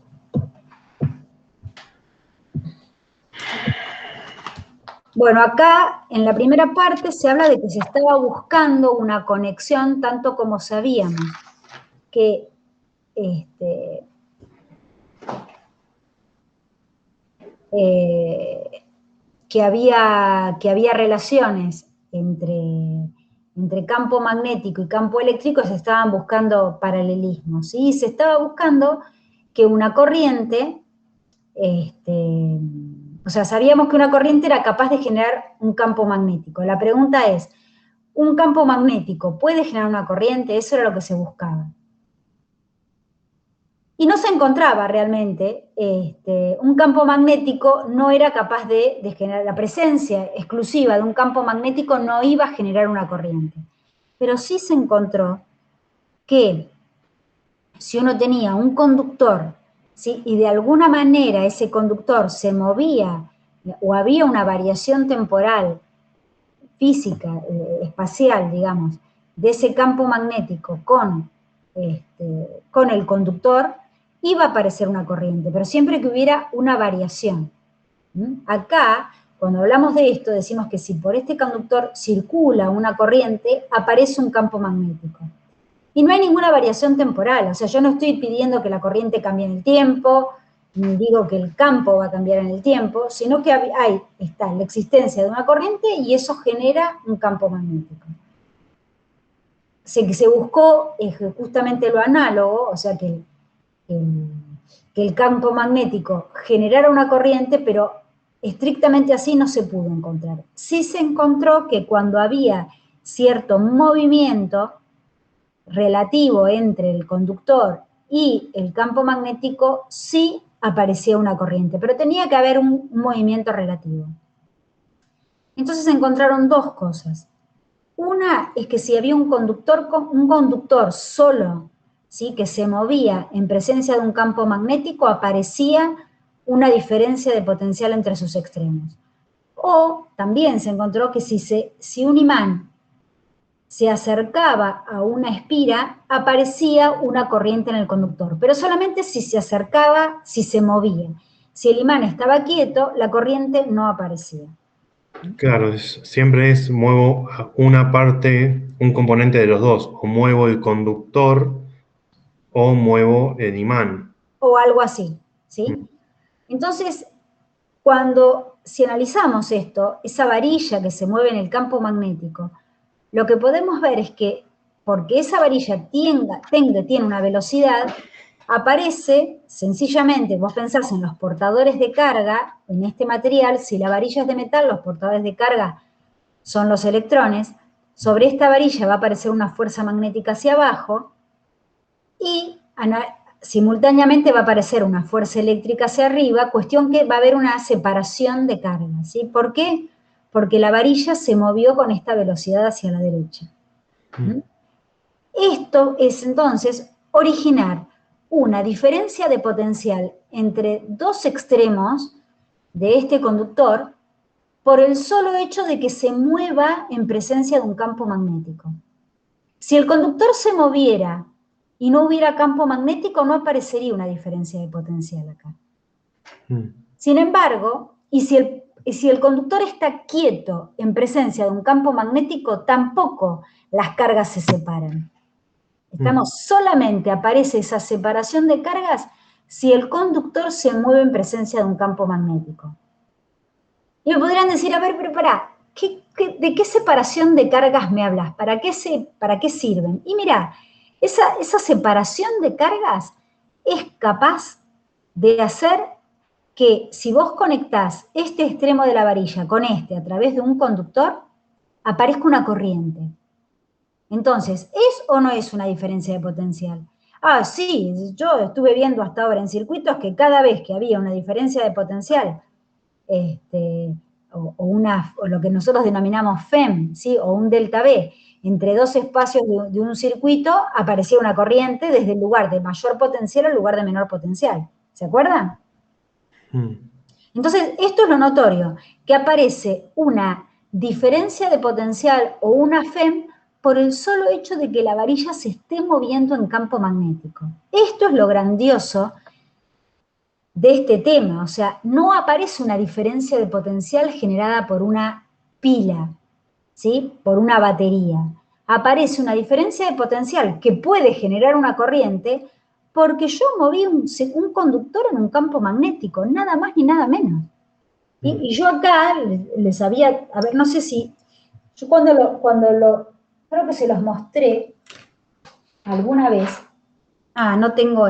bueno, acá en la primera parte se habla de que se estaba buscando una conexión tanto como sabíamos que que había relaciones entre campo magnético y campo eléctrico, se estaban buscando paralelismos, ¿sí? Se estaba buscando que una corriente, o sea, sabíamos que una corriente era capaz de generar un campo magnético. La pregunta es, ¿un campo magnético puede generar una corriente? Eso era lo que se buscaba. Y no se encontraba realmente, un campo magnético no era capaz de generar, la presencia exclusiva de un campo magnético no iba a generar una corriente. Pero sí se encontró que si uno tenía un conductor, ¿sí? Y de alguna manera ese conductor se movía o había una variación temporal, física, espacial, digamos, de ese campo magnético con el conductor, iba a aparecer una corriente, pero siempre que hubiera una variación. Acá, cuando hablamos de esto, decimos que si por este conductor circula una corriente, aparece un campo magnético. Y no hay ninguna variación temporal, o sea, yo no estoy pidiendo que la corriente cambie en el tiempo, ni digo que el campo va a cambiar en el tiempo, sino que está la existencia de una corriente y eso genera un campo magnético. Se buscó justamente lo análogo, o sea, que el campo magnético generara una corriente, pero estrictamente así no se pudo encontrar. Sí se encontró que cuando había cierto movimiento relativo entre el conductor y el campo magnético, sí aparecía una corriente, pero tenía que haber un movimiento relativo. Entonces se encontraron dos cosas. Una es que si había un conductor solo, ¿sí?, que se movía en presencia de un campo magnético, aparecía una diferencia de potencial entre sus extremos. O también se encontró que si un imán se acercaba a una espira, aparecía una corriente en el conductor, pero solamente si se acercaba, si se movía. Si el imán estaba quieto, la corriente no aparecía. Claro, siempre muevo una parte, un componente de los dos, o muevo el conductor o muevo el imán. O algo así, ¿sí? Entonces, si analizamos esto, esa varilla que se mueve en el campo magnético, lo que podemos ver es que, porque esa varilla tiene una velocidad, aparece sencillamente, vos pensás en los portadores de carga, en este material, si la varilla es de metal, los portadores de carga son los electrones, sobre esta varilla va a aparecer una fuerza magnética hacia abajo y simultáneamente va a aparecer una fuerza eléctrica hacia arriba, cuestión que va a haber una separación de carga, ¿sí? ¿Por qué? Porque la varilla se movió con esta velocidad hacia la derecha. Esto es entonces originar una diferencia de potencial entre dos extremos de este conductor por el solo hecho de que se mueva en presencia de un campo magnético. Si el conductor se moviera y no hubiera campo magnético, no aparecería una diferencia de potencial acá. Sin embargo, y si el conductor está quieto en presencia de un campo magnético, tampoco las cargas se separan. Solamente aparece esa separación de cargas si el conductor se mueve en presencia de un campo magnético. Y me podrían decir, a ver, pero pará, ¿de qué separación de cargas me hablas? ¿Para qué sirven? Y mirá, esa separación de cargas es capaz de hacer que si vos conectás este extremo de la varilla con este a través de un conductor, aparezca una corriente. Entonces, ¿es o no es una diferencia de potencial? Ah, sí, yo estuve viendo hasta ahora en circuitos que cada vez que había una diferencia de potencial, o lo que nosotros denominamos FEM, ¿sí?, o un delta B, entre dos espacios de un circuito, aparecía una corriente desde el lugar de mayor potencial al lugar de menor potencial. ¿Se acuerdan? Entonces, esto es lo notorio, que aparece una diferencia de potencial o una FEM por el solo hecho de que la varilla se esté moviendo en campo magnético. Esto es lo grandioso de este tema, o sea, no aparece una diferencia de potencial generada por una pila, ¿sí? Por una batería. Aparece una diferencia de potencial que puede generar una corriente porque yo moví un conductor en un campo magnético, nada más ni nada menos. Y yo acá les había, a ver, no sé si, yo creo que se los mostré alguna vez. Ah, no tengo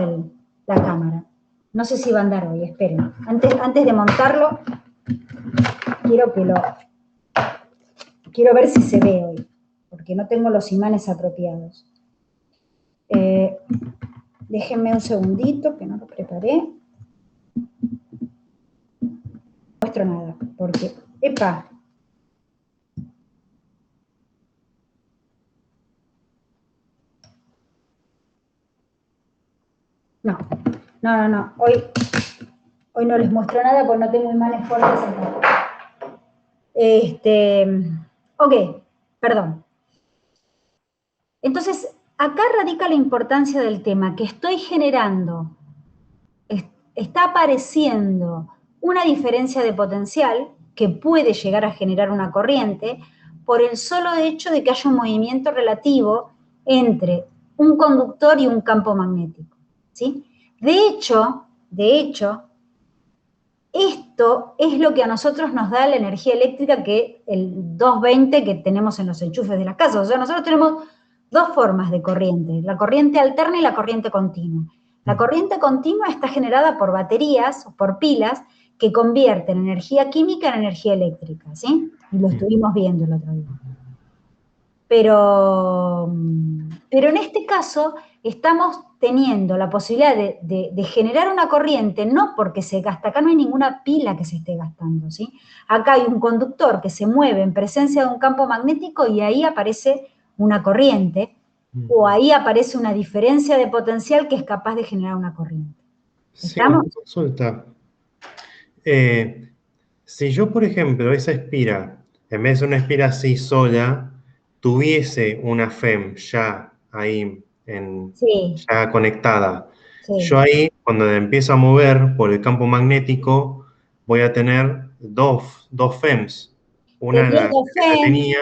la cámara. No sé si va a andar hoy, esperen. Antes de montarlo, quiero ver si se ve hoy, porque no tengo los imanes apropiados. Déjenme un segundito, que no lo preparé. No muestro nada, porque, ¡epa! No, hoy no les muestro nada porque no tengo imanes fuertes acá. Ok, perdón. Entonces, acá radica la importancia del tema, que estoy generando, está apareciendo una diferencia de potencial que puede llegar a generar una corriente por el solo hecho de que haya un movimiento relativo entre un conductor y un campo magnético, ¿sí? De hecho, esto es lo que a nosotros nos da la energía eléctrica, que el 220 que tenemos en los enchufes de las casas. O sea, nosotros tenemos dos formas de corriente, la corriente alterna y la corriente continua. La corriente continua está generada por baterías o por pilas que convierten energía química en energía eléctrica, ¿sí? Y lo estuvimos viendo el otro día. Pero en este caso estamos teniendo la posibilidad de generar una corriente, no porque se gasta, acá no hay ninguna pila que se esté gastando, ¿sí? Acá hay un conductor que se mueve en presencia de un campo magnético y ahí aparece una corriente, o ahí aparece una diferencia de potencial que es capaz de generar una corriente. ¿Estamos? Sí, consulta. Si yo, por ejemplo, esa espira, en vez de una espira así sola, tuviese una FEM ya ahí, Sí, ya conectada, sí. yo ahí, cuando la empiezo a mover por el campo magnético, voy a tener dos FEMs. Una Tendría la que dos ya FEM, tenía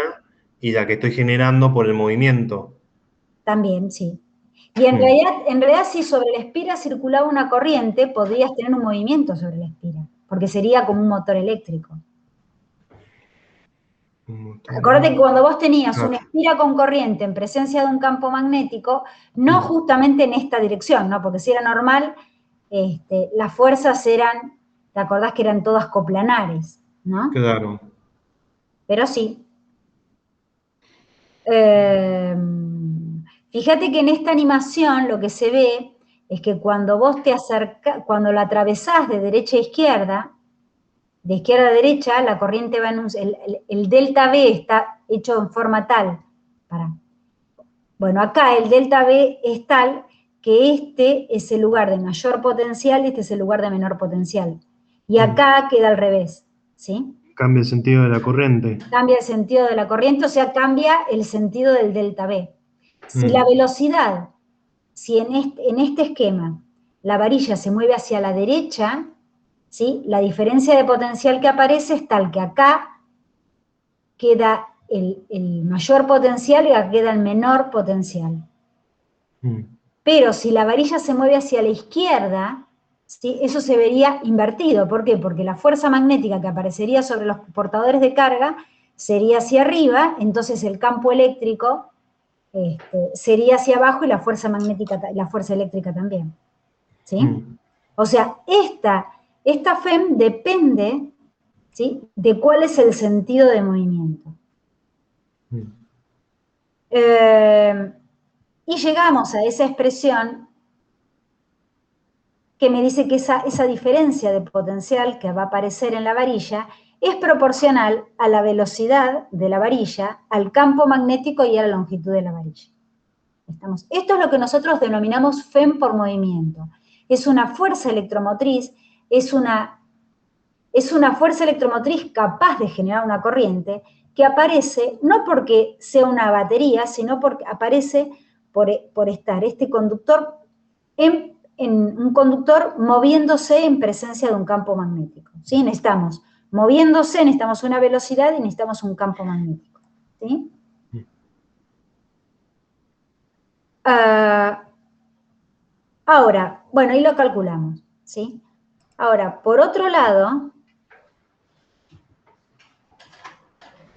y la que estoy generando por el movimiento. también, sí. Y en realidad, si sobre la espira circulaba una corriente, podrías tener un movimiento sobre la espira, porque sería como un motor eléctrico. Acuérdate que cuando vos tenías una espira con corriente en presencia de un campo magnético, no justamente en esta dirección, ¿no? Porque si era normal, las fuerzas eran, ¿te acordás que eran todas coplanares, ¿no? Claro. Pero sí. Fíjate que en esta animación lo que se ve es que cuando vos te acercás, cuando la atravesás de derecha a izquierda, de izquierda a derecha, la corriente va en el delta V está hecho en forma tal. Bueno, acá el delta V es tal que este es el lugar de mayor potencial y este es el lugar de menor potencial. Y acá queda al revés, ¿sí? Cambia el sentido de la corriente. Cambia el sentido de la corriente, o sea, cambia el sentido del delta V. Si la velocidad, si en este esquema la varilla se mueve hacia la derecha, ¿sí? La diferencia de potencial que aparece es tal que acá queda el mayor potencial y acá queda el menor potencial. Pero si la varilla se mueve hacia la izquierda, ¿sí? Eso se vería invertido. ¿Por qué? Porque la fuerza magnética que aparecería sobre los portadores de carga sería hacia arriba, entonces el campo eléctrico sería hacia abajo y la fuerza magnética, la fuerza eléctrica también. ¿Sí? O sea, esta FEM depende, ¿sí? De cuál es el sentido de movimiento. Y llegamos a esa expresión que me dice que esa diferencia de potencial que va a aparecer en la varilla es proporcional a la velocidad de la varilla, al campo magnético y a la longitud de la varilla. Esto es lo que nosotros denominamos FEM por movimiento. Es una fuerza electromotriz, es una fuerza electromotriz capaz de generar una corriente que aparece no porque sea una batería, sino porque aparece por estar este conductor en un conductor moviéndose en presencia de un campo magnético, ¿sí? Necesitamos moviéndose, necesitamos una velocidad y necesitamos un campo magnético, ¿sí? Ahora, bueno, ahí lo calculamos, ¿sí? Ahora, por otro lado,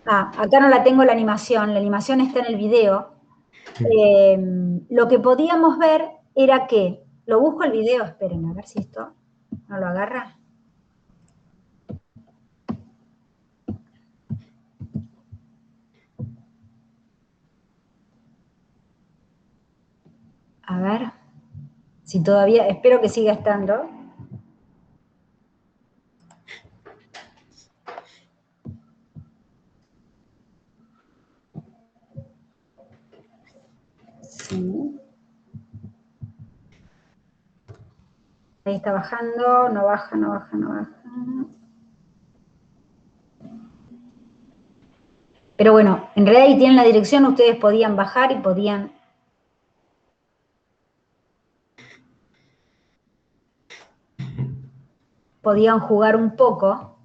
acá no la tengo la animación está en el video. Lo que podíamos ver era que, lo busco el video, esperen, a ver si esto no lo agarra. A ver, si todavía, espero que siga estando. Sí. Ahí está bajando, no baja, no baja, no baja. Pero bueno, en realidad ahí tienen la dirección, ustedes podían bajar y podían jugar un poco.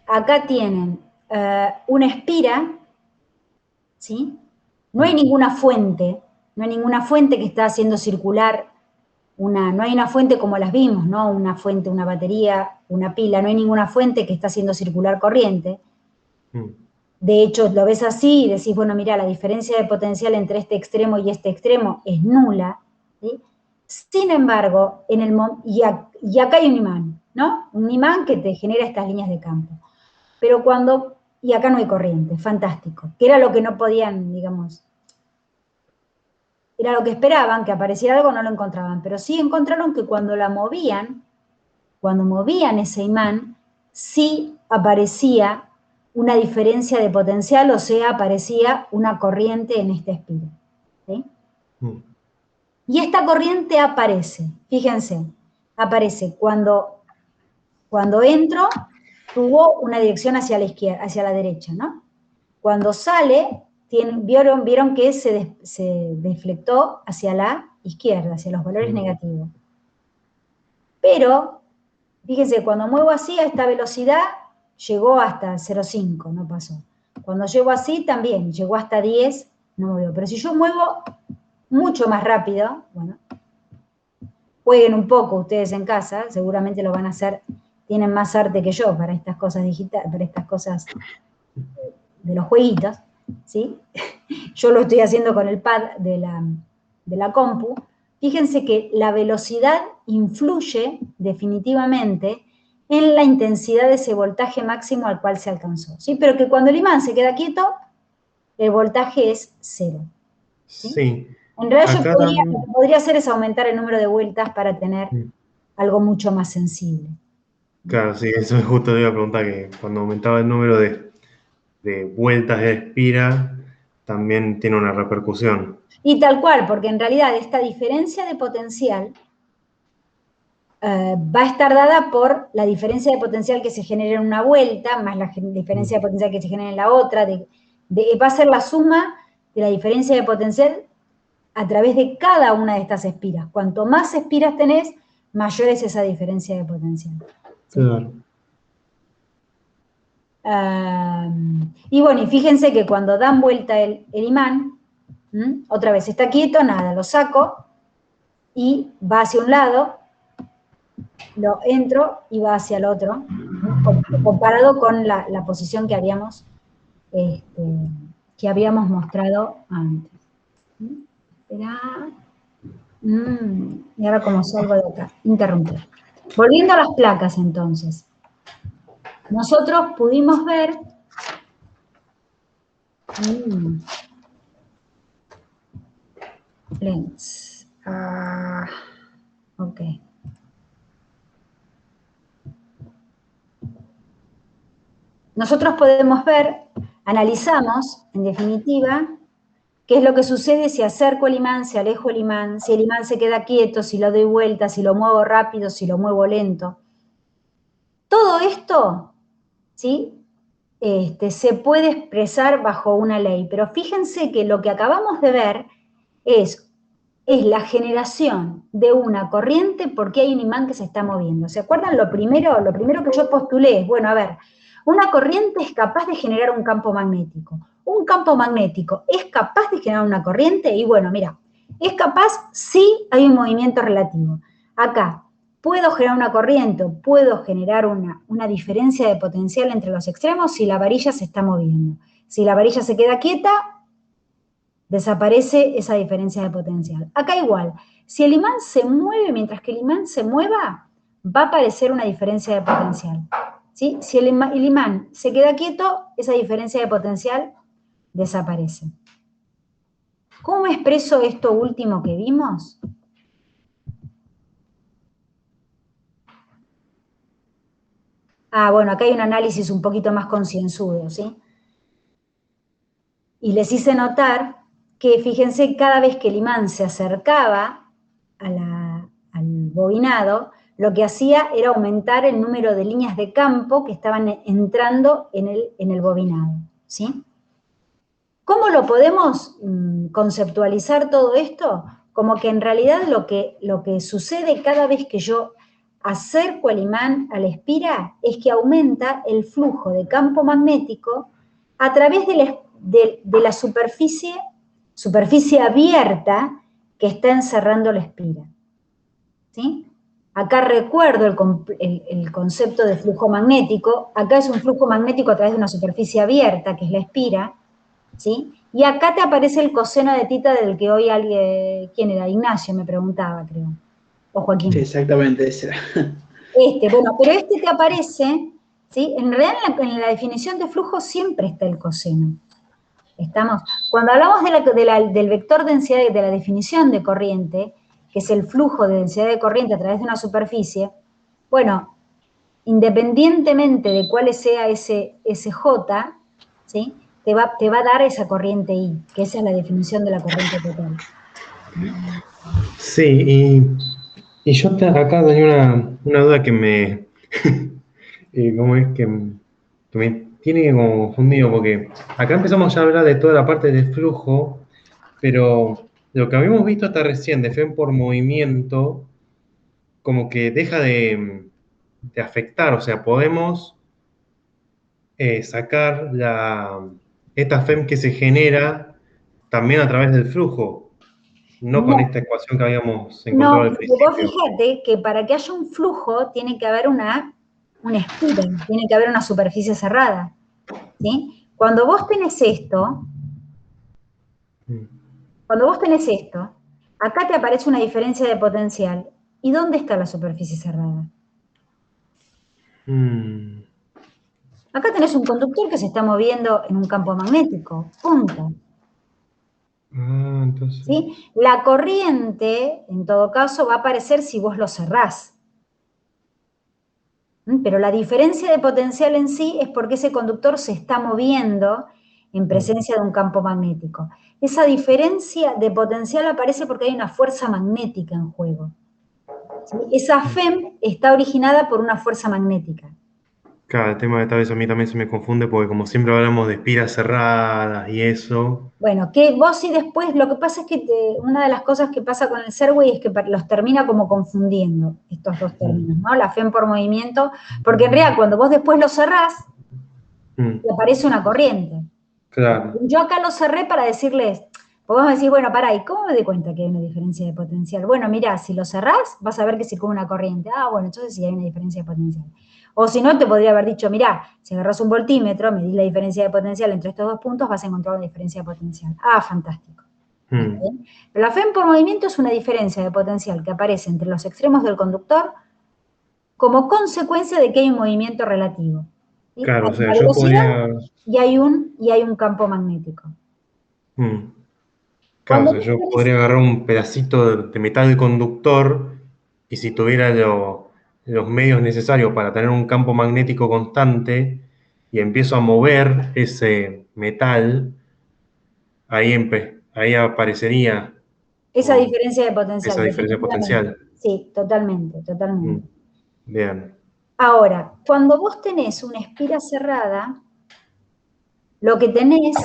Acá tienen una espira, ¿sí? No hay ninguna fuente que está haciendo circular no hay una fuente como las vimos, ¿no? Una fuente, una batería, una pila, no hay ninguna fuente que está haciendo circular corriente. De hecho, lo ves así y decís, bueno, mira, la diferencia de potencial entre este extremo y este extremo es nula, ¿sí? Sin embargo, y acá hay un imán, ¿no? Un imán que te genera estas líneas de campo. Pero y acá no hay corriente, fantástico, que era lo que no podían, digamos, era lo que esperaban, que apareciera algo, no lo encontraban, pero sí encontraron que cuando movían ese imán, sí aparecía una diferencia de potencial, o sea, aparecía una corriente en esta espira, ¿sí? Y esta corriente aparece, fíjense, aparece cuando entro, tuvo una dirección hacia la izquierda, hacia la derecha, ¿no? Cuando sale, vieron que se deflectó hacia la izquierda, hacia los valores negativos. Pero, fíjense, cuando muevo así a esta velocidad, llegó hasta 0,5, no pasó. Cuando llevo así, también, llegó hasta 10, no movió. Pero si yo muevo mucho más rápido, bueno, jueguen un poco ustedes en casa, seguramente lo van a hacer, tienen más arte que yo para estas cosas digitales, para estas cosas de los jueguitos, ¿sí? Yo lo estoy haciendo con el pad de la compu. Fíjense que la velocidad influye definitivamente en la intensidad de ese voltaje máximo al cual se alcanzó, ¿sí? Pero que cuando el imán se queda quieto, el voltaje es 0. ¿sí? En realidad yo lo que podría hacer es aumentar el número de vueltas para tener algo mucho más sensible. Claro, sí, eso es justo te iba a preguntar, que cuando aumentaba el número de vueltas de espira, también tiene una repercusión. Y tal cual, porque en realidad esta diferencia de potencial va a estar dada por la diferencia de potencial que se genera en una vuelta, más la diferencia de potencial que se genera en la otra, va a ser la suma de la diferencia de potencial a través de cada una de estas espiras. Cuanto más espiras tenés, mayor es esa diferencia de potencial. ¿Sí? Claro. Y bueno, y fíjense que cuando dan vuelta el imán, otra vez está quieto, nada, lo saco y va hacia un lado, lo entro y va hacia el otro, comparado con la posición que habíamos mostrado antes. Esperá. Y ahora como salgo de acá, interrumpir. Volviendo a las placas entonces. Nosotros pudimos ver lens. Ok. Nosotros podemos ver, analizamos, en definitiva, qué es lo que sucede si acerco el imán, si alejo el imán, si el imán se queda quieto, si lo doy vuelta, si lo muevo rápido, si lo muevo lento. Todo esto, ¿sí? Se puede expresar bajo una ley, pero fíjense que lo que acabamos de ver es la generación de una corriente porque hay un imán que se está moviendo. ¿Se acuerdan? Lo primero que yo postulé es, bueno, a ver, una corriente es capaz de generar un campo magnético. Un campo magnético es capaz de generar una corriente y bueno, mira, es capaz si hay un movimiento relativo. Acá, puedo generar una corriente, puedo generar una diferencia de potencial entre los extremos si la varilla se está moviendo. Si la varilla se queda quieta, desaparece esa diferencia de potencial. Acá igual, si el imán se mueve, mientras que el imán se mueva, va a aparecer una diferencia de potencial. ¿Sí? Si el imán se queda quieto, esa diferencia de potencial desaparece. ¿Cómo expreso esto último que vimos? Bueno, acá hay un análisis un poquito más concienzudo, ¿sí? Y les hice notar que, fíjense, cada vez que el imán se acercaba al bobinado, lo que hacía era aumentar el número de líneas de campo que estaban entrando en el bobinado, ¿sí? ¿Cómo lo podemos conceptualizar todo esto? Como que en realidad lo que sucede cada vez que yo acerco el imán a la espira es que aumenta el flujo de campo magnético a través de la superficie abierta que está encerrando la espira. ¿Sí? Acá recuerdo el concepto de flujo magnético. Acá es un flujo magnético a través de una superficie abierta, que es la espira, ¿sí? Y acá te aparece el coseno de tita del que hoy alguien, ¿quién era? Ignacio me preguntaba, creo. O Joaquín. Sí, exactamente, ese era. Bueno, pero te aparece, ¿sí? En realidad en la definición de flujo siempre está el coseno. ¿Estamos? Cuando hablamos del vector densidad, de la definición de corriente, que es el flujo de densidad de corriente a través de una superficie, bueno, independientemente de cuál sea ese J, ¿sí? Te va a dar esa corriente I, que esa es la definición de la corriente total. Sí, y yo acá tenía una duda que me... ¿cómo es? Que me tiene como confundido, porque acá empezamos ya a hablar de toda la parte del flujo, pero lo que habíamos visto hasta recién de FEM por movimiento, como que deja de afectar, o sea, podemos sacar esta FEM que se genera también a través del flujo, no con esta ecuación que habíamos encontrado No, al porque vos principio. fíjate que para que haya un flujo tiene que haber una espira, tiene que haber una superficie cerrada, ¿sí? Cuando vos tenés esto, acá te aparece una diferencia de potencial. ¿Y dónde está la superficie cerrada? Acá tenés un conductor que se está moviendo en un campo magnético, punto. Entonces... ¿Sí? La corriente, en todo caso, va a aparecer si vos lo cerrás. Pero la diferencia de potencial en sí es porque ese conductor se está moviendo en presencia de un campo magnético. Esa diferencia de potencial aparece porque hay una fuerza magnética en juego. ¿Sí? Esa FEM está originada por una fuerza magnética. Claro, el tema de tal vez a mí también se me confunde porque como siempre hablamos de espiras cerradas y eso. Bueno, que vos y después, lo que pasa es que una de las cosas que pasa con el Serway es que los termina como confundiendo estos dos términos, ¿no? La FEM por movimiento, porque en realidad cuando vos después lo cerrás, te aparece una corriente. Claro. Yo acá lo cerré para decirles, podemos decir, bueno, pará, ¿y cómo me doy cuenta que hay una diferencia de potencial? Bueno, mirá, si lo cerrás, vas a ver que circula una corriente. Bueno, entonces sí hay una diferencia de potencial. O si no, te podría haber dicho, mirá, si agarras un voltímetro, medís la diferencia de potencial entre estos dos puntos, vas a encontrar una diferencia de potencial. Fantástico. Pero la FEM por movimiento es una diferencia de potencial que aparece entre los extremos del conductor como consecuencia de que hay un movimiento relativo. ¿Sí? Claro, Hay o sea, una yo velocidad podría... y hay un campo magnético. Claro, o sea, yo podría agarrar un pedacito de metal conductor y si tuviera los medios necesarios para tener un campo magnético constante y empiezo a mover ese metal, ahí aparecería Esa diferencia de potencial. esa diferencia potencial. Sí, totalmente, totalmente. Bien. Ahora, cuando vos tenés una espira cerrada, lo que tenés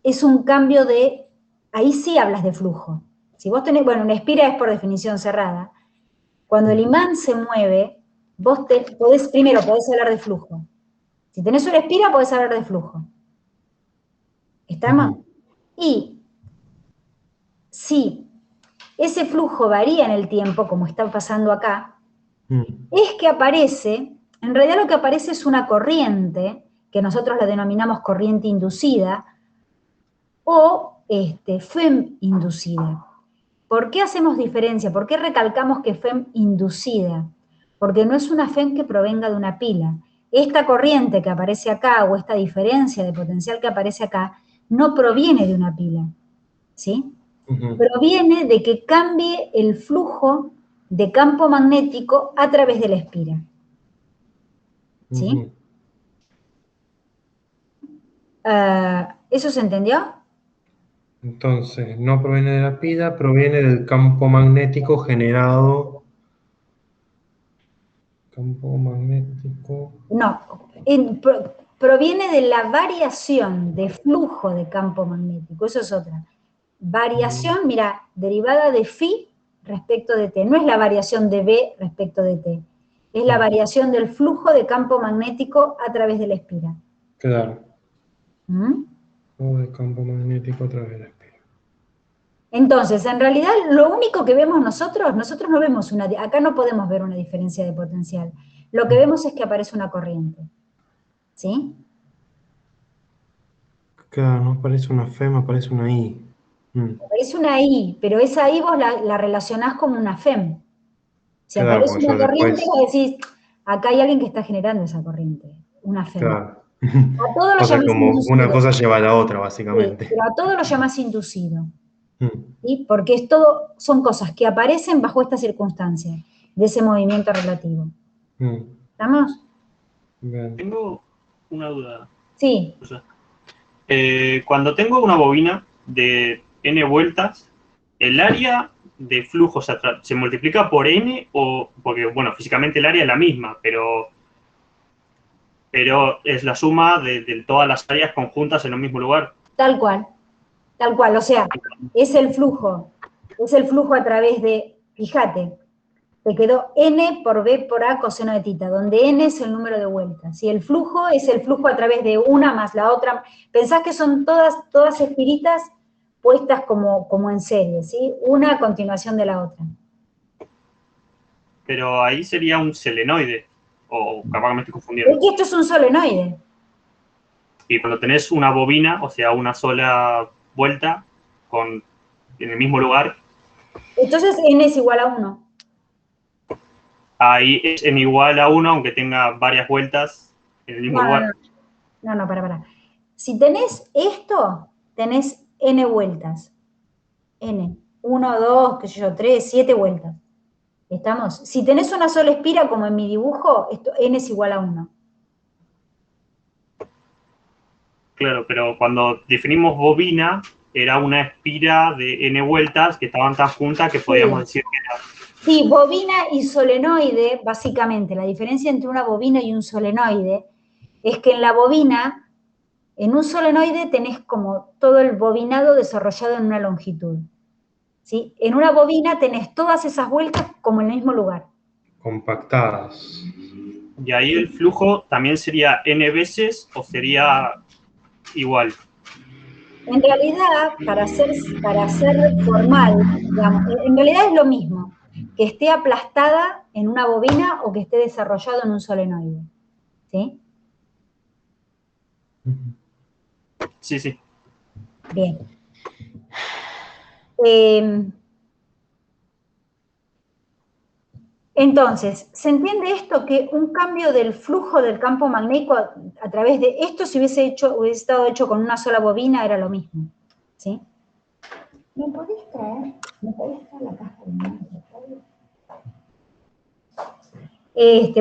es un cambio de, ahí sí hablas de flujo. Si vos tenés, bueno, una espira es por definición cerrada. Cuando el imán se mueve, vos primero podés hablar de flujo. Si tenés una espira, podés hablar de flujo. ¿Estamos? Y si ese flujo varía en el tiempo, como está pasando acá, es que aparece, en realidad lo que aparece es una corriente, que nosotros la denominamos corriente inducida, o FEM inducida. ¿Por qué hacemos diferencia? ¿Por qué recalcamos que FEM inducida? Porque no es una FEM que provenga de una pila. Esta corriente que aparece acá, o esta diferencia de potencial que aparece acá, no proviene de una pila, ¿sí? Proviene de que cambie el flujo de campo magnético a través de la espira. ¿Sí? ¿Eso se entendió? Entonces, no proviene de la pila, proviene del campo magnético generado. Campo magnético. No, proviene de la variación de flujo de campo magnético, eso es otra. Variación, mira, derivada de phi respecto de t, no es la variación de b respecto de t, es la variación del flujo de campo magnético a través de la espira. Claro. ¿Mm? O de campo magnético a través de la espira. Entonces, en realidad, lo único que vemos nosotros no vemos acá no podemos ver una diferencia de potencial. Lo que vemos es que aparece una corriente. ¿Sí? Claro, no aparece una FEM, aparece una I. Aparece una I, pero esa I vos la relacionás como una FEM. Si Claro, aparece porque una yo corriente, después. vos decís, acá hay alguien que está generando esa corriente, una FEM. Claro. A todo lo O sea, llamás como una inducido. cosa lleva a la otra, Sí, básicamente. pero a todo lo llamás inducido. ¿Sí? Porque son cosas que aparecen bajo esta circunstancia, de ese movimiento relativo. ¿Estamos? Bien. Tengo una duda. Sí. O sea, cuando tengo una bobina de n vueltas, ¿el área de flujo se multiplica por n o porque, bueno, físicamente el área es la misma, pero es la suma de todas las áreas conjuntas en un mismo lugar? Tal cual, o sea, es el flujo a través de, fíjate, te quedó n por b por a coseno de tita, donde n es el número de vueltas, y el flujo es el flujo a través de una más la otra. Pensás que son todas espiritas puestas como en serie, ¿sí? Una a continuación de la otra. Pero ahí sería un selenoide, o capaz que me estoy confundiendo. Es que esto es un solenoide. Y cuando tenés una bobina, o sea, una sola vuelta en el mismo lugar, Entonces n es igual a 1. ahí es n igual a 1, aunque tenga varias vueltas en el mismo lugar. No, para. Si tenés esto, tenés n vueltas. N. 1, 2, qué sé yo, 3, 7 vueltas. ¿Estamos? Si tenés una sola espira, como en mi dibujo, n es igual a 1. Claro, pero cuando definimos bobina, era una espira de n vueltas que estaban tan juntas que podíamos decir que era... Sí, bobina y solenoide, básicamente, la diferencia entre una bobina y un solenoide es que en la bobina, en un solenoide tenés como todo el bobinado desarrollado en una longitud. ¿Sí? En una bobina tenés todas esas vueltas como en el mismo lugar. Compactadas. Y ahí el flujo también sería n veces o sería igual. En realidad, para ser formal, digamos, en realidad es lo mismo, que esté aplastada en una bobina o que esté desarrollado en un solenoide. ¿Sí? Sí, sí. Bien. Entonces, ¿se entiende esto? Que un cambio del flujo del campo magnético a través de esto, si hubiese estado hecho con una sola bobina, era lo mismo. ¿Sí? ¿Me podés traer la caja de mano?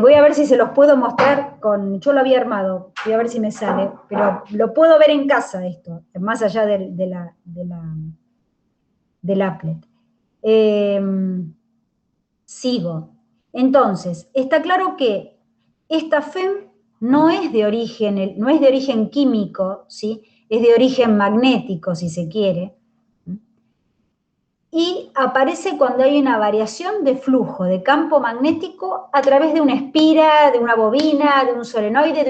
Voy a ver si se los puedo mostrar yo lo había armado, voy a ver si me sale, pero lo puedo ver en casa esto, más allá del applet. Sigo. Entonces, está claro que esta FEM no es de origen químico, ¿sí? Es de origen magnético, si se quiere, y aparece cuando hay una variación de flujo de campo magnético a través de una espira, de una bobina, de un solenoide,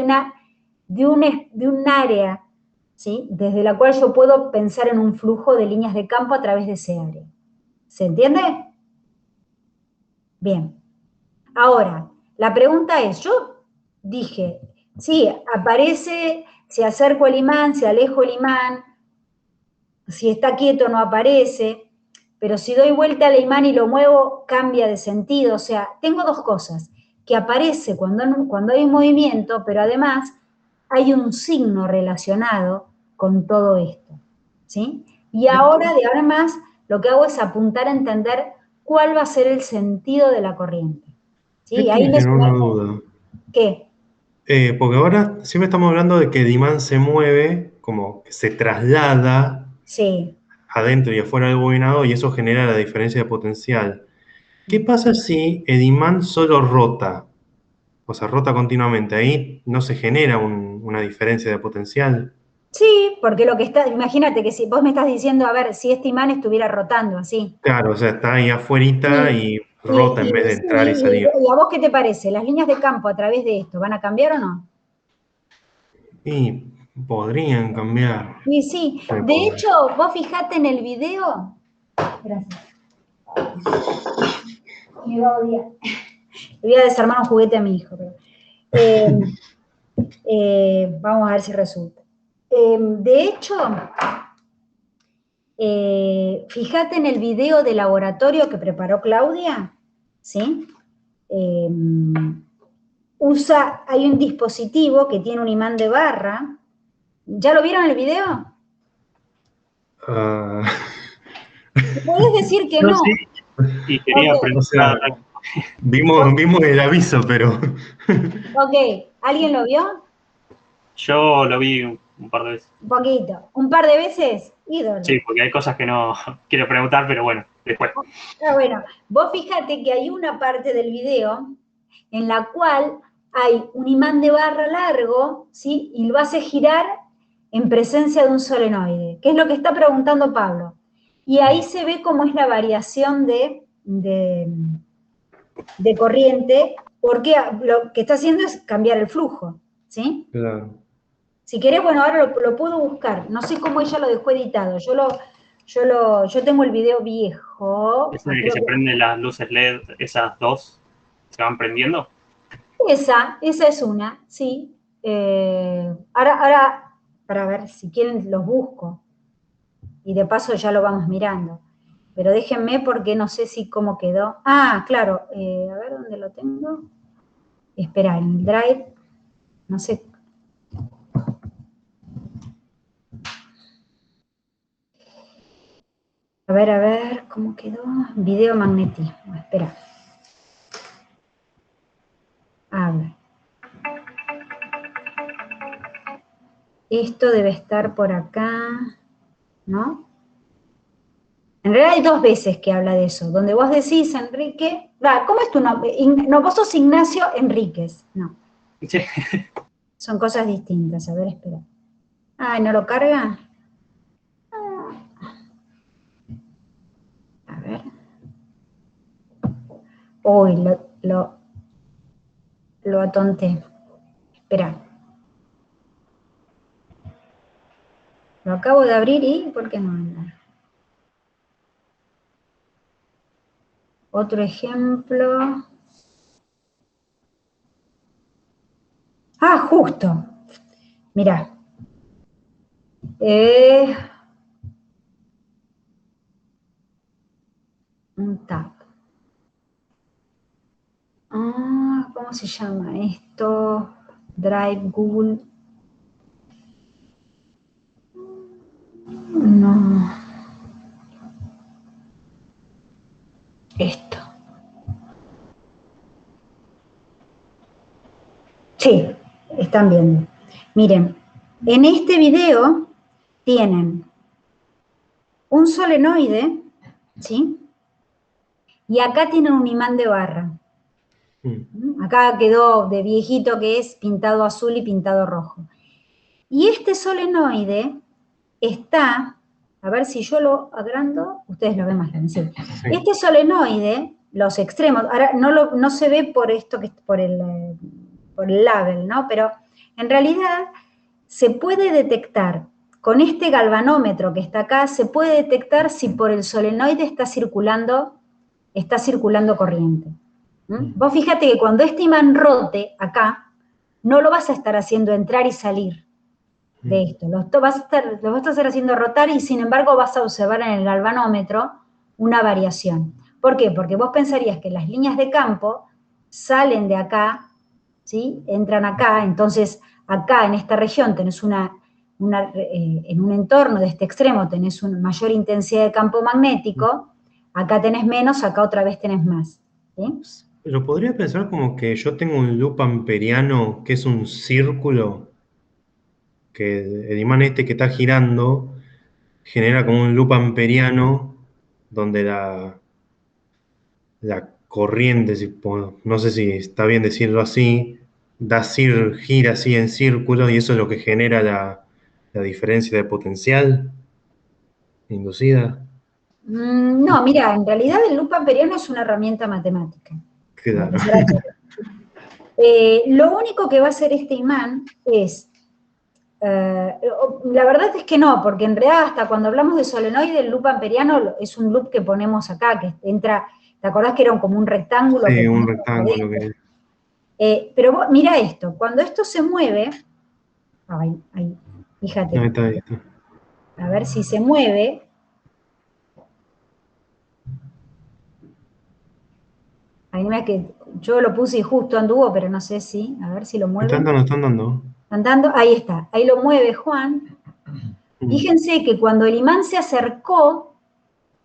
de un área, ¿sí? Desde la cual yo puedo pensar en un flujo de líneas de campo a través de ese área. ¿Se entiende? Bien. Ahora, la pregunta es, yo dije, sí, aparece, si acerco el imán, si alejo el imán, si está quieto no aparece, pero si doy vuelta al imán y lo muevo, cambia de sentido. O sea, tengo dos cosas, que aparece cuando hay un movimiento, pero además hay un signo relacionado con todo esto, ¿sí? Y ahora, de ahora en más, lo que hago es apuntar a entender cuál va a ser el sentido de la corriente. ¿Sí? Ahí Estoy me en una suena. duda. ¿Qué? Porque ahora siempre estamos hablando de que el imán se mueve, como que se traslada Sí. adentro y afuera del bobinado y eso genera la diferencia de potencial. ¿Qué pasa si el imán solo rota? O sea, rota continuamente. Ahí no se genera una diferencia de potencial. Sí, porque lo que está, imagínate que si vos me estás diciendo, a ver, si este imán estuviera rotando así. Claro, o sea, está ahí afuerita Sí, y rota en vez de sí, entrar y salir. ¿y a vos qué te parece? ¿Las líneas de campo a través de esto van a cambiar o no? Y podrían cambiar. Y sí, Sí, de hecho, vos fijate en el video. Gracias. Me va a odiar. Le voy a desarmar un juguete a mi hijo. Pero, vamos a ver si resulta. De hecho, fíjate en el video de laboratorio que preparó Claudia, ¿sí? Hay un dispositivo que tiene un imán de barra. ¿Ya lo vieron el video? Ah, Podés decir que No, no. sí, y quería Ok, o sea, preguntar, vimos el aviso, pero ok. ¿Alguien lo vio? yo lo vi un par de veces. Un poquito. ¿Un par de veces? Ídolo. Sí, porque hay cosas que no quiero preguntar, pero bueno, después. Ah, bueno, vos fíjate que hay una parte del video en la cual hay un imán de barra largo, ¿sí? Y lo hace girar en presencia de un solenoide, que es lo que está preguntando Pablo. Y ahí se ve cómo es la variación de corriente, porque lo que está haciendo es cambiar el flujo, ¿sí? claro. Si querés, bueno, ahora lo puedo buscar. No sé cómo ella lo dejó editado. Yo tengo el video viejo. Es en el que Creo se que prenden las luces LED, esas dos, se van prendiendo. esa es una, sí. Ahora, para ver si quieren, los busco. Y de paso ya lo vamos mirando. Pero déjenme porque no sé si cómo quedó. Ah, claro. A ver dónde lo tengo. Espera, en el Drive. No sé. A ver, ¿cómo quedó? Video magnetismo. Espera. A ver. Esto debe estar por acá, ¿no? En realidad hay dos veces que habla de eso, donde vos decís, Enrique, ¿cómo es tu nombre? No, vos sos Ignacio Enríquez, no, Sí. son cosas distintas, a ver, espera. Ay, ¿no lo carga? A ver. Uy, lo atonté. Espera. Lo acabo de abrir y ¿por qué no anda? Otro ejemplo. Ah, justo. Mirá. Un tab. Ah, ¿cómo se llama esto? Drive, Google. No. Esto. Sí, están viendo. Miren, en este video tienen un solenoide, ¿sí? Y acá tienen un imán de barra. Acá quedó de viejito que es pintado azul y pintado rojo. Y este solenoide está, a ver si yo lo agrando, ustedes lo ven más grande, sí. Sí. Este solenoide, los extremos, ahora no se ve por esto, que por el label, ¿no? Pero en realidad se puede detectar, con este galvanómetro que está acá, se puede detectar si por el solenoide está circulando corriente. Vos fíjate que cuando este imán rote acá, no lo vas a estar haciendo entrar y salir de esto. Lo vas a estar haciendo rotar y sin embargo vas a observar en el galvanómetro una variación. ¿Por qué? Porque vos pensarías que las líneas de campo salen de acá, ¿sí? Entran acá, entonces acá en esta región tenés en un entorno de este extremo tenés una mayor intensidad de campo magnético, acá tenés menos, acá otra vez tenés más. ¿Sí? Pero podría pensar como que yo tengo un loop amperiano que es un círculo, que el imán este que está girando genera como un loop amperiano donde la corriente, no sé si está bien decirlo así, gira así en círculos y eso es lo que genera la diferencia de potencial inducida. No, mira, en realidad el loop amperiano es una herramienta matemática. Claro. Lo único que va a hacer este imán es, la verdad es que no, porque en realidad hasta cuando hablamos de solenoide, el loop amperiano es un loop que ponemos acá, que entra, ¿te acordás que era como un rectángulo? Sí, un rectángulo que... pero mira esto, cuando esto se mueve, ahí, fíjate, Ahí está. a ver si se mueve. Ahí no es que yo lo puse y justo anduvo, pero no sé si, a ver si lo mueve. Están dando. Andando, ahí está, ahí lo mueve Juan. Fíjense que cuando el imán se acercó,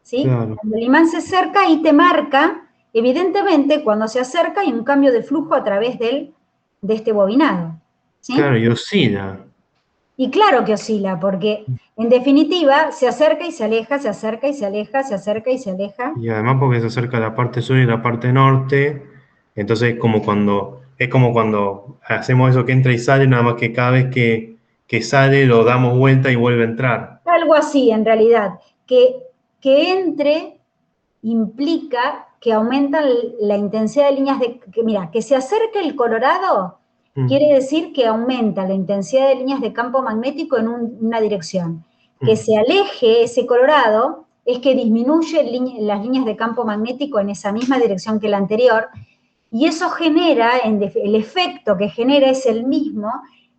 ¿sí? Claro. Cuando el imán se acerca, ahí te marca, evidentemente, cuando se acerca hay un cambio de flujo a través de este bobinado. ¿Sí? Claro, y oscila. Y claro que oscila, porque en definitiva se acerca y se aleja, se acerca y se aleja, se acerca y se aleja. Y además porque se acerca la parte sur y la parte norte, entonces es como cuando hacemos eso que entra y sale, nada más que cada vez que sale lo damos vuelta y vuelve a entrar. Algo así, en realidad, que entre implica que aumenta la intensidad de líneas mira, que se acerque el colorado, quiere decir que aumenta la intensidad de líneas de campo magnético en una dirección. Que se aleje ese colorado es que disminuye las líneas de campo magnético en esa misma dirección que la anterior, y eso genera, el efecto que genera es el mismo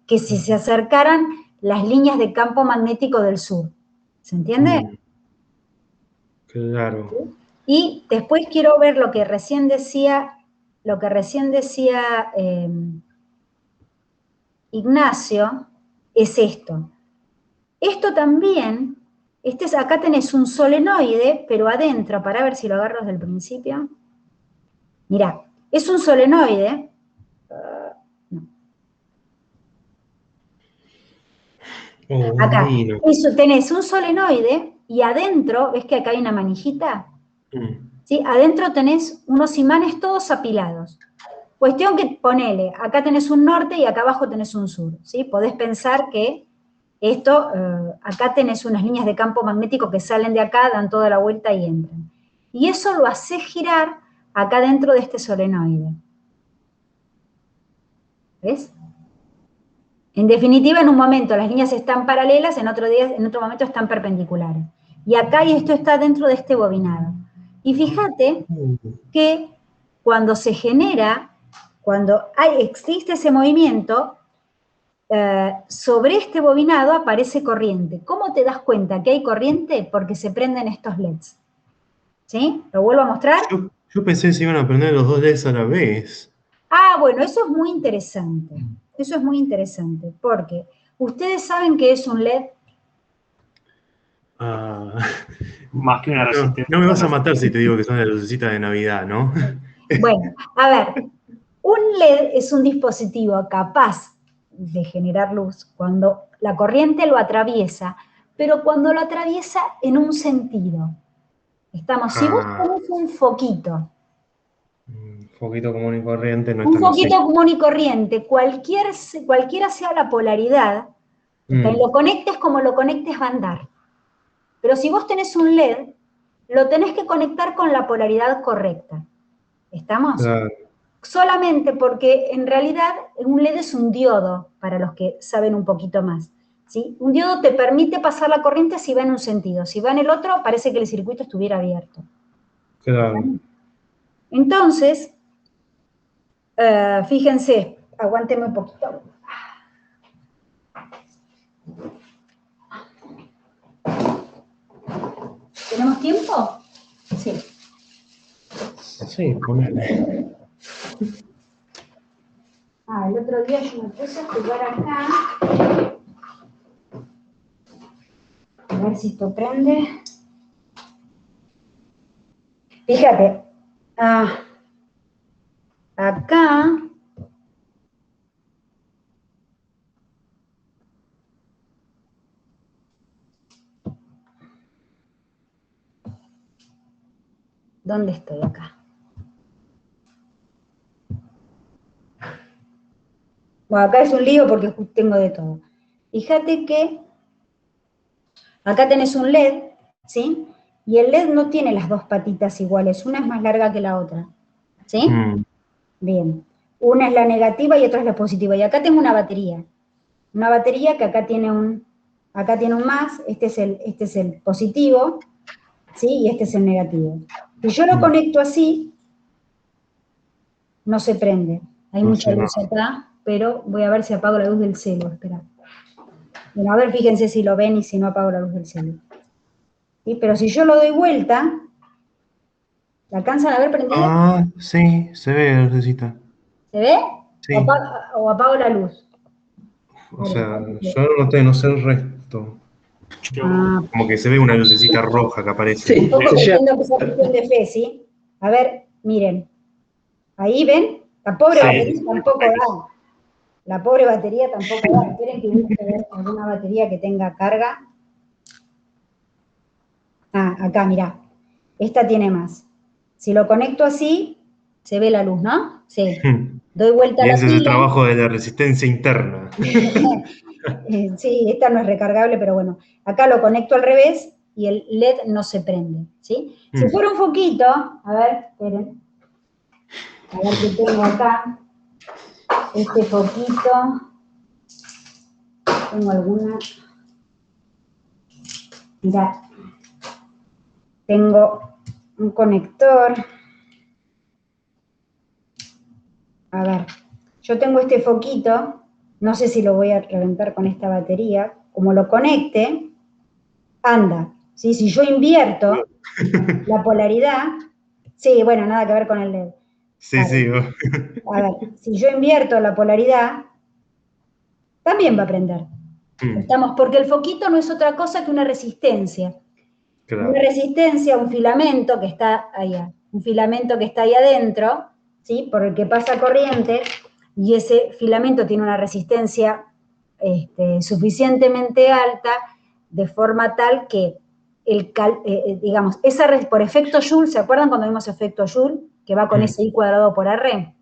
que si se acercaran las líneas de campo magnético del sur. ¿Se entiende? Claro. Y después quiero ver lo que recién decía Ignacio, es esto. Esto también, acá tenés un solenoide, pero adentro, para ver si lo agarro desde el principio. Mirá, es un solenoide. Acá, tenés un solenoide y adentro, ¿ves que acá hay una manijita? ¿Sí? Adentro tenés unos imanes todos apilados. Cuestión que ponele, acá tenés un norte y acá abajo tenés un sur, ¿sí? Podés pensar que esto, acá tenés unas líneas de campo magnético que salen de acá, dan toda la vuelta y entran. Y eso lo hace girar acá dentro de este solenoide. ¿Ves? En definitiva, en un momento las líneas están paralelas, en otro momento están perpendiculares. Y acá esto está dentro de este bobinado. Y fíjate que cuando se genera, existe ese movimiento, sobre este bobinado aparece corriente. ¿Cómo te das cuenta que hay corriente? Porque se prenden estos LEDs. ¿Sí? ¿Lo vuelvo a mostrar? Yo pensé que se iban a prender los dos LEDs a la vez. Ah, bueno, eso es muy interesante. Eso es muy interesante, porque ¿ustedes saben qué es un LED? Más que una resistencia. No me vas a matar si te digo que son las lucecitas de Navidad, ¿no? Bueno, a ver, un LED es un dispositivo capaz de generar luz cuando la corriente lo atraviesa, pero cuando lo atraviesa en un sentido. Si vos tenés un foquito, Foquito común y corriente no es Un tan foquito nocivo. común y corriente, cualquiera sea la polaridad, lo conectes como lo conectes va a andar. Pero si vos tenés un LED, lo tenés que conectar con la polaridad correcta. ¿Estamos? Claro. Solamente porque en realidad un LED es un diodo, para los que saben un poquito más. ¿Sí? Un diodo te permite pasar la corriente si va en un sentido. Si va en el otro, parece que el circuito estuviera abierto. Claro. Entonces, fíjense, aguántenme un poquito. ¿Tenemos tiempo? Sí. Sí, ponele. El otro día yo me puse a jugar acá. A ver si esto prende. Fíjate. Acá. ¿Dónde estoy acá? Bueno, acá es un lío porque tengo de todo. Fíjate que acá tenés un LED, ¿sí? Y el LED no tiene las dos patitas iguales, una es más larga que la otra, ¿sí? Bien. Una es la negativa y otra es la positiva. Y acá tengo una batería. Una batería que acá tiene un más, este es el positivo, ¿sí? Y este es el negativo. Si yo lo conecto así, no se prende. Hay No mucha sé, no. luz acá, pero voy a ver si apago la luz del celo, espera. Bueno, a ver, fíjense si lo ven y si no apago la luz del celo. ¿Sí? Pero si yo lo doy vuelta, ¿la alcanzan a ver prendida? Sí, se ve la lucecita. ¿Se ve? Sí. O apago la luz. O sea, yo no noté, no sé el resto. Ah, Como que se ve una lucecita roja que aparece. Sí, tampoco se llega. entiendo que esa cuestión de fe, ¿sí? A ver, miren. Ahí ven, la pobre Sí. batería tampoco da. La pobre batería tampoco da. Esperen que busque ver alguna batería que tenga carga. Acá, mirá. Esta tiene más. Si lo conecto así, se ve la luz, ¿no? Sí. Doy vuelta a Y la ese es el pila. trabajo de la resistencia interna. Sí, esta no es recargable, pero bueno. Acá lo conecto al revés y el LED no se prende, ¿sí? Si fuera un foquito, a ver, esperen. A ver qué tengo acá. Este foquito. Tengo alguna. Mirá. Tengo un conector. A ver. Yo tengo este foquito. No sé si lo voy a reventar con esta batería. Como lo conecte, anda. ¿Sí? Si yo invierto la polaridad. Sí, bueno, nada que ver con el LED. Sí, sí. A ver, si yo invierto la polaridad, también va a prender. Estamos, porque el foquito no es otra cosa que una resistencia. Claro. Una resistencia, un filamento que está allá, un filamento que está ahí adentro, ¿sí? Por el que pasa corriente, y ese filamento tiene una resistencia suficientemente alta, de forma tal que, digamos, por efecto Joule, ¿se acuerdan cuando vimos efecto Joule? Que va con ese I cuadrado por R.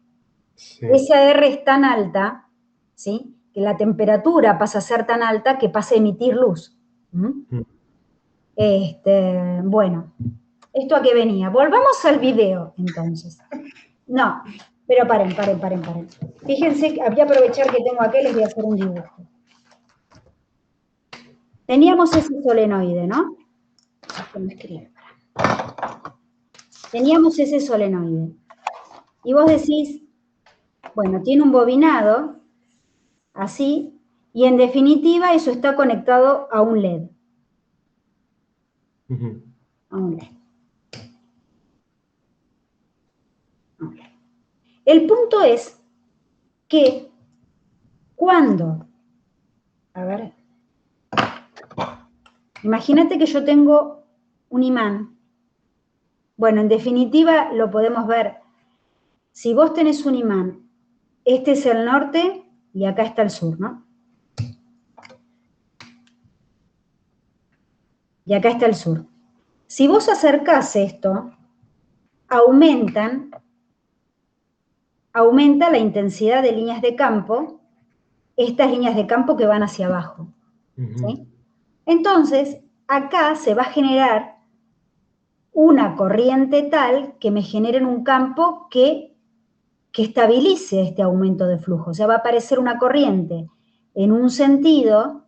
Sí. Esa R es tan alta, ¿sí? Que la temperatura pasa a ser tan alta que pasa a emitir luz. Bueno, ¿esto a qué venía? Volvamos al video, entonces. No, pero paren. Fíjense, voy a aprovechar que tengo acá y les voy a hacer un dibujo. Teníamos ese solenoide, ¿no? Teníamos ese solenoide. Y vos decís, bueno, tiene un bobinado, así, y en definitiva eso está conectado a un LED. A un LED. El punto es que cuando, a ver, imagínate que yo tengo un imán. Bueno, en definitiva lo podemos ver. Si vos tenés un imán, este es el norte y acá está el sur, ¿no? Y acá está el sur. Si vos acercás esto, aumentan aumenta la intensidad de líneas de campo, estas líneas de campo que van hacia abajo. ¿Sí? Entonces, acá se va a generar una corriente tal que me genere un campo que estabilice este aumento de flujo. O sea, va a aparecer una corriente en un sentido,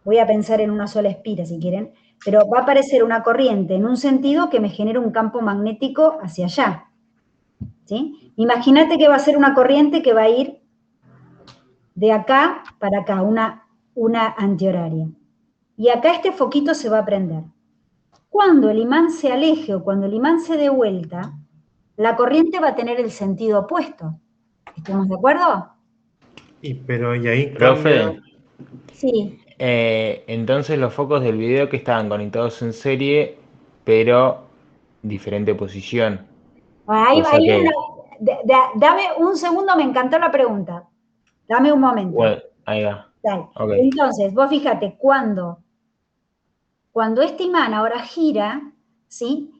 voy a pensar en una sola espira si quieren, pero va a aparecer una corriente en un sentido que me genere un campo magnético hacia allá. ¿Sí? Imagínate que va a ser una corriente que va a ir de acá para acá, una antihoraria. Y acá este foquito se va a prender. Cuando el imán se aleje o cuando el imán se dé vuelta, la corriente va a tener el sentido opuesto. ¿Estamos de acuerdo? Y ahí Profe, cambia. Sí. entonces los focos del video que estaban conectados en serie, pero diferente posición. Ahí, Cosa que, dame un segundo, me encantó la pregunta. Dame un momento. bueno, ahí va. Dale. Ok. Entonces, vos fíjate, cuando este imán ahora gira, ¿sí?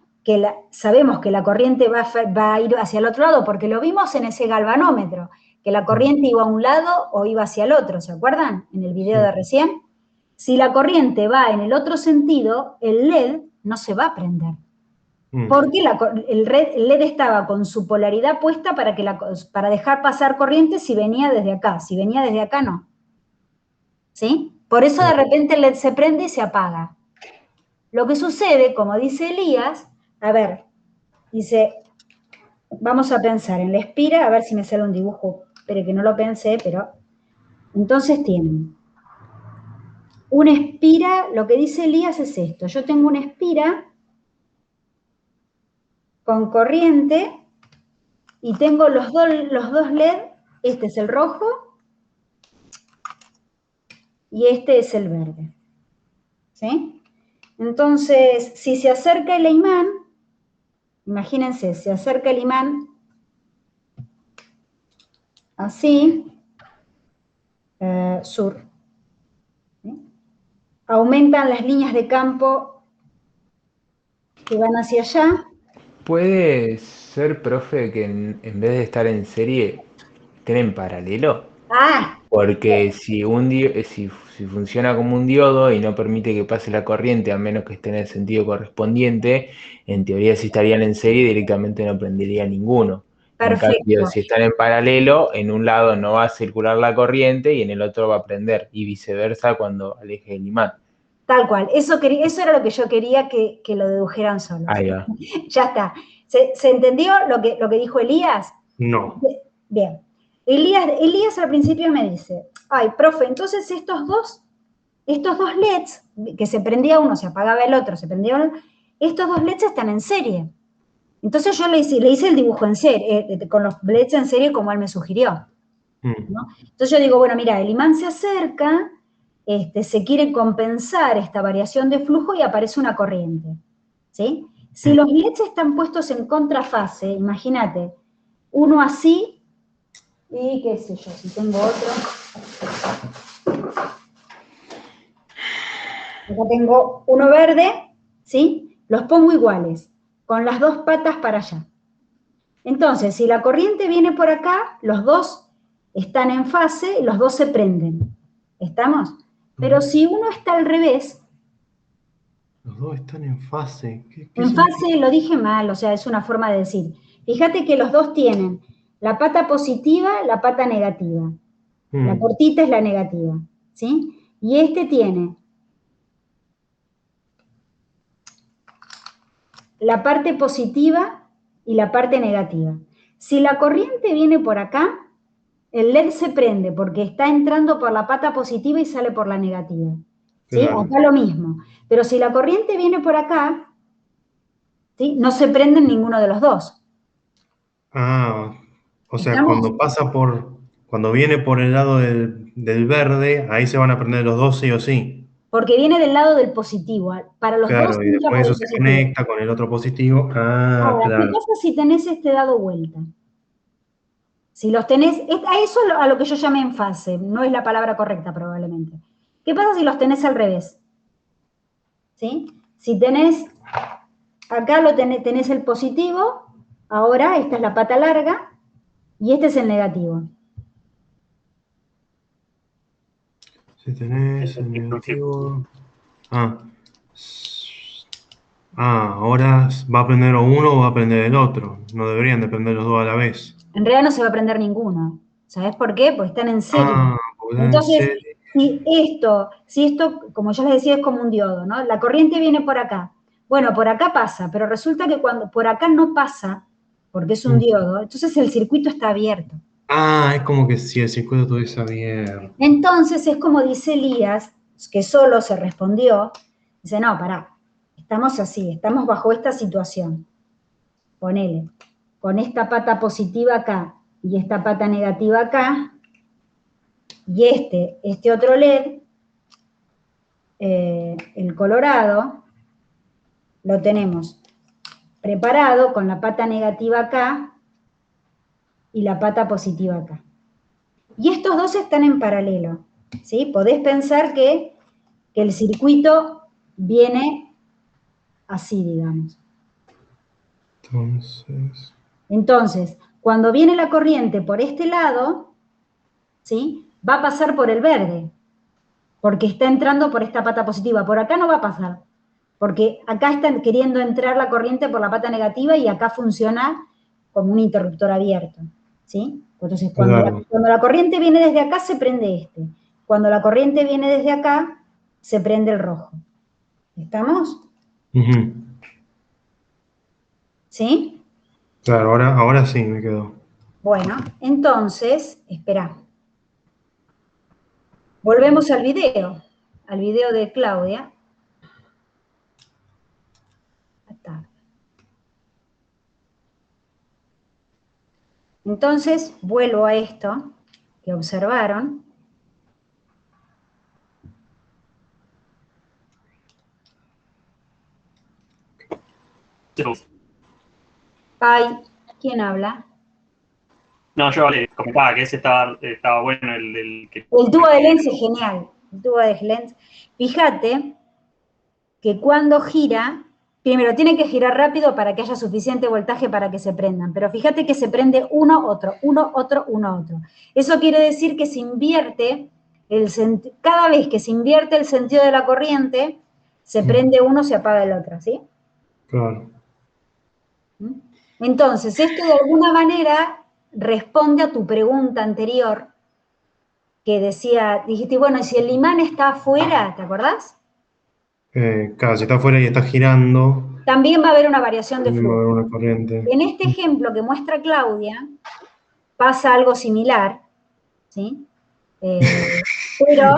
Sabemos que la corriente va a ir hacia el otro lado, porque lo vimos en ese galvanómetro, que la corriente iba a un lado o iba hacia el otro, ¿se acuerdan? En el video de recién. Si la corriente va en el otro sentido, el LED no se va a prender. Porque el LED estaba con su polaridad puesta para dejar pasar corriente si venía desde acá. Si venía desde acá, no. ¿Sí? Por eso de repente el LED se prende y se apaga. Lo que sucede, como dice Elías, a ver, dice, vamos a pensar en la espira, a ver si me sale un dibujo, pero que no lo pensé, pero... Entonces tienen una espira, lo que dice Elías es esto, yo tengo una espira con corriente y tengo los dos LED, este es el rojo y este es el verde. ¿Sí? Entonces, si se acerca el imán, imagínense, se acerca el imán así, sur. ¿Sí? Aumentan las líneas de campo que van hacia allá. ¿Puede ser, profe, que en vez de estar en serie, estén en paralelo? Ah, Porque si funciona como un diodo y no permite que pase la corriente, a menos que esté en el sentido correspondiente, en teoría si estarían en serie directamente no prendería ninguno. En cambio, perfecto. si están en paralelo, en un lado no va a circular la corriente y en el otro va a prender, y viceversa cuando aleje el imán. Tal cual. Eso era lo que yo quería que lo dedujeran solos. Ahí va. Ya está. ¿Se entendió lo que dijo Elías? No. Bien. Elías al principio me dice, ay, profe, entonces estos dos LEDs, que se prendía uno, se apagaba el otro, se prendía uno, estos dos LEDs están en serie. Entonces yo le hice el dibujo en serie, con los LEDs en serie como él me sugirió. ¿No? Entonces yo digo, bueno, mira, el imán se acerca, se quiere compensar esta variación de flujo y aparece una corriente. ¿Sí? Si los LEDs están puestos en contrafase, imagínate, uno así, y qué sé yo, si tengo otro. Acá tengo uno verde, ¿sí? Los pongo iguales, con las dos patas para allá. Entonces, si la corriente viene por acá, los dos están en fase y los dos se prenden. ¿Estamos? Pero si uno está al revés... Los dos están en fase. ¿Qué en fase lo dije mal, o sea, es una forma de decir. Fíjate que los dos tienen la pata positiva, la pata negativa. La cortita es la negativa, ¿sí? Y este tiene la parte positiva y la parte negativa. Si la corriente viene por acá, el LED se prende porque está entrando por la pata positiva y sale por la negativa. ¿Sí? Claro. Acá lo mismo. Pero si la corriente viene por acá, ¿sí? No se prende en ninguno de los dos. Ah, o sea, cuando viene por el lado del verde, ahí se van a prender los dos sí o sí. Porque viene del lado del positivo. Para los Claro, dos y entra después por el eso se positivo. conecta con el otro positivo. Ah, Ahora, claro. ¿qué pasa si tenés este dado vuelta? Si los tenés, a eso es a lo que yo llamé en fase, no es la palabra correcta probablemente. ¿Qué pasa si los tenés al revés? ¿Sí? Si tenés, acá tenés el positivo, Ahora esta es la pata larga y este es el negativo. Si tenés el negativo... ahora va a aprender uno o va a aprender el otro. No deberían depender los dos a la vez. En realidad no se va a aprender ninguno. ¿Sabes por qué? Porque están en serie. Porque están en Entonces, serie. si esto, como ya les decía, es como un diodo, ¿no? La corriente viene por acá. Bueno, por acá pasa, pero resulta que cuando por acá no pasa, porque es un diodo, entonces el circuito está abierto. Es como que si el circuito estuviese abierto. Entonces es como dice Elías, que solo se respondió, dice, no, pará, estamos así, estamos bajo esta situación. Ponele, con esta pata positiva acá y esta pata negativa acá, y este otro LED, el colorado, lo tenemos preparado con la pata negativa acá y la pata positiva acá. Y estos dos están en paralelo, ¿sí? Podés pensar que el circuito viene así, digamos. Entonces, cuando viene la corriente por este lado, ¿sí? Va a pasar por el verde, porque está entrando por esta pata positiva. Por acá no va a pasar, porque acá está queriendo entrar la corriente por la pata negativa y acá funciona como un interruptor abierto, ¿sí? Entonces, cuando la corriente viene desde acá, se prende este. Cuando la corriente viene desde acá, se prende el rojo. ¿Estamos? ¿Sí? Claro, ahora sí me quedó. Bueno, entonces, espera. Volvemos al video de Claudia. Entonces, vuelvo a esto que observaron. Ay, ¿quién habla? No, yo le comentaba que ese estaba bueno, el tubo de Lenz es genial. El tubo de Lenz. Fíjate que cuando gira, primero tiene que girar rápido para que haya suficiente voltaje para que se prendan, pero fíjate que se prende uno, otro, uno, otro, uno, otro. Eso quiere decir que se invierte, cada vez que se invierte el sentido de la corriente, se prende uno, se apaga el otro, ¿sí? Claro. Entonces, esto de alguna manera responde a tu pregunta anterior, que dijiste, bueno, ¿y si el imán está afuera, te acordás? Claro, si está afuera y está girando, también va a haber una variación de también va a flujo. haber una corriente. En este ejemplo que muestra Claudia, pasa algo similar, ¿sí? Pero,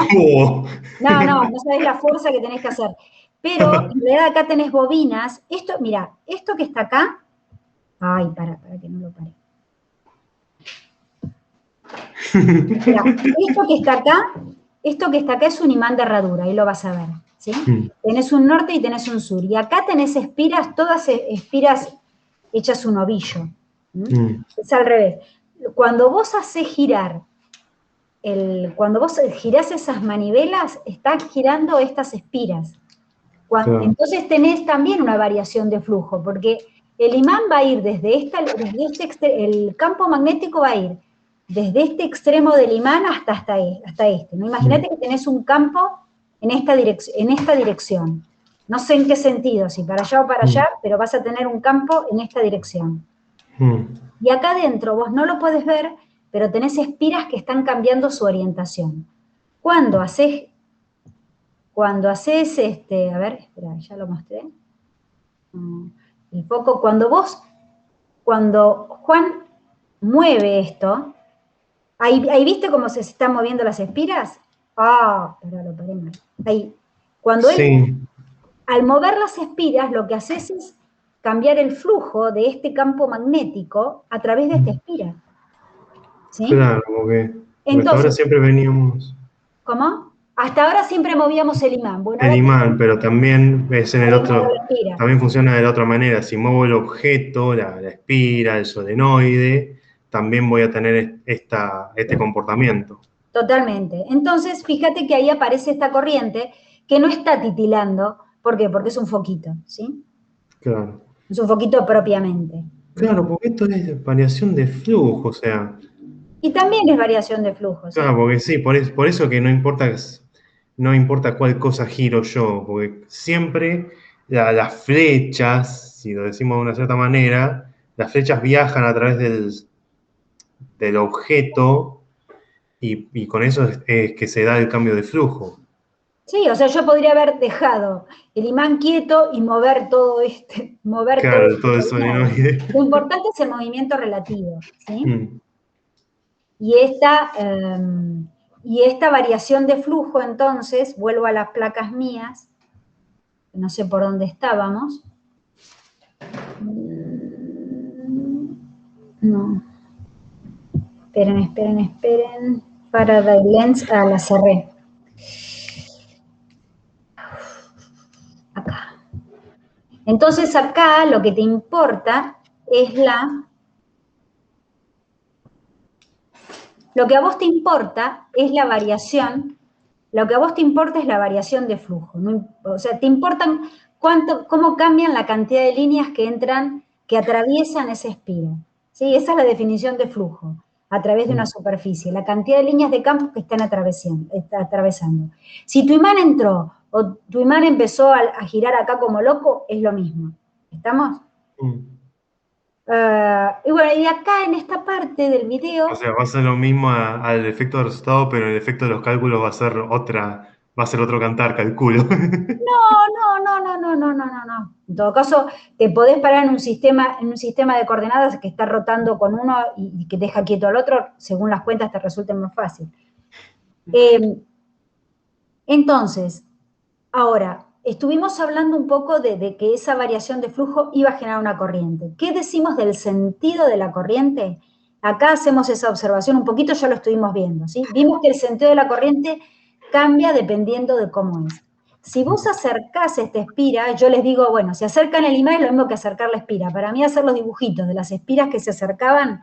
no sabés la fuerza que tenés que hacer. Pero, en realidad acá tenés bobinas. Esto, mira, esto que está acá, ay, para que no lo pare. Mira, esto que está acá es un imán de herradura, ahí lo vas a ver, ¿sí? Tenés un norte y tenés un sur, y acá tenés espiras, todas espiras hechas un ovillo. Es al revés. Cuando vos hacés girar, cuando vos girás esas manivelas, están girando estas espiras. Entonces tenés también una variación de flujo, porque el imán va a ir el campo magnético va a ir desde este extremo del imán hasta este. ¿No? Imagínate que tenés un campo en esta dirección. No sé en qué sentido, si para allá o para allá, pero vas a tener un campo en esta dirección. Y acá adentro vos no lo podés ver, pero tenés espiras que están cambiando su orientación. Cuando haces a ver, espera, ya lo mostré. El foco, cuando Juan mueve esto, ahí viste cómo se están moviendo las espiras. Espera, lo paré mal. Ahí. Cuando él, al mover las espiras, lo que haces es cambiar el flujo de este campo magnético a través de esta espira. ¿Sí? Claro, como que hasta ahora siempre veníamos... ¿Cómo? Hasta ahora siempre movíamos el imán. Bueno, el imán, pero también es en el otro, también funciona de la otra manera. Si muevo el objeto, la espira, el solenoide, también voy a tener este comportamiento. Totalmente. Entonces, fíjate que ahí aparece esta corriente que no está titilando. ¿Por qué? Porque es un foquito, ¿sí? Claro. Es un foquito propiamente. Claro, porque esto es variación de flujo, o sea, Y también es variación de flujo, ¿sí? claro, porque sí, por eso que no importa cuál cosa giro yo, porque siempre las flechas, si lo decimos de una cierta manera, las flechas viajan a través del objeto y con eso es que se da el cambio de flujo. Sí, o sea, yo podría haber dejado el imán quieto y mover todo mover todo Claro, este todo el solenoide. solenoide. Lo importante es el movimiento relativo, ¿sí? Mm. Y esta variación de flujo, entonces, vuelvo a las placas mías, no sé por dónde estábamos. No. Esperen. Faraday Lens, la cerré. Acá. Entonces acá lo que te importa es lo que a vos te importa es la variación, lo que a vos te importa es la variación de flujo. ¿No? O sea, te importan cómo cambian la cantidad de líneas que entran, que atraviesan esa espira. ¿Sí? Esa es la definición de flujo, a través de una superficie, la cantidad de líneas de campo que están atravesando. Si tu imán entró o tu imán empezó a girar acá como loco, es lo mismo. ¿Estamos? Y bueno, y acá en esta parte del video... O sea, va a ser lo mismo al efecto de resultado, pero el efecto de los cálculos va a ser otro cantar, calculo. No. En todo caso, te podés parar en un sistema de coordenadas que está rotando con uno y que deja quieto al otro, según las cuentas te resulte más fácil. Entonces, ahora, estuvimos hablando un poco de que esa variación de flujo iba a generar una corriente. ¿Qué decimos del sentido de la corriente? Acá hacemos esa observación un poquito, ya lo estuvimos viendo, ¿sí? Vimos que el sentido de la corriente cambia dependiendo de cómo es. Si vos acercás esta espira, yo les digo, bueno, si acercan el imán es lo mismo que acercar la espira. Para mí hacer los dibujitos de las espiras que se acercaban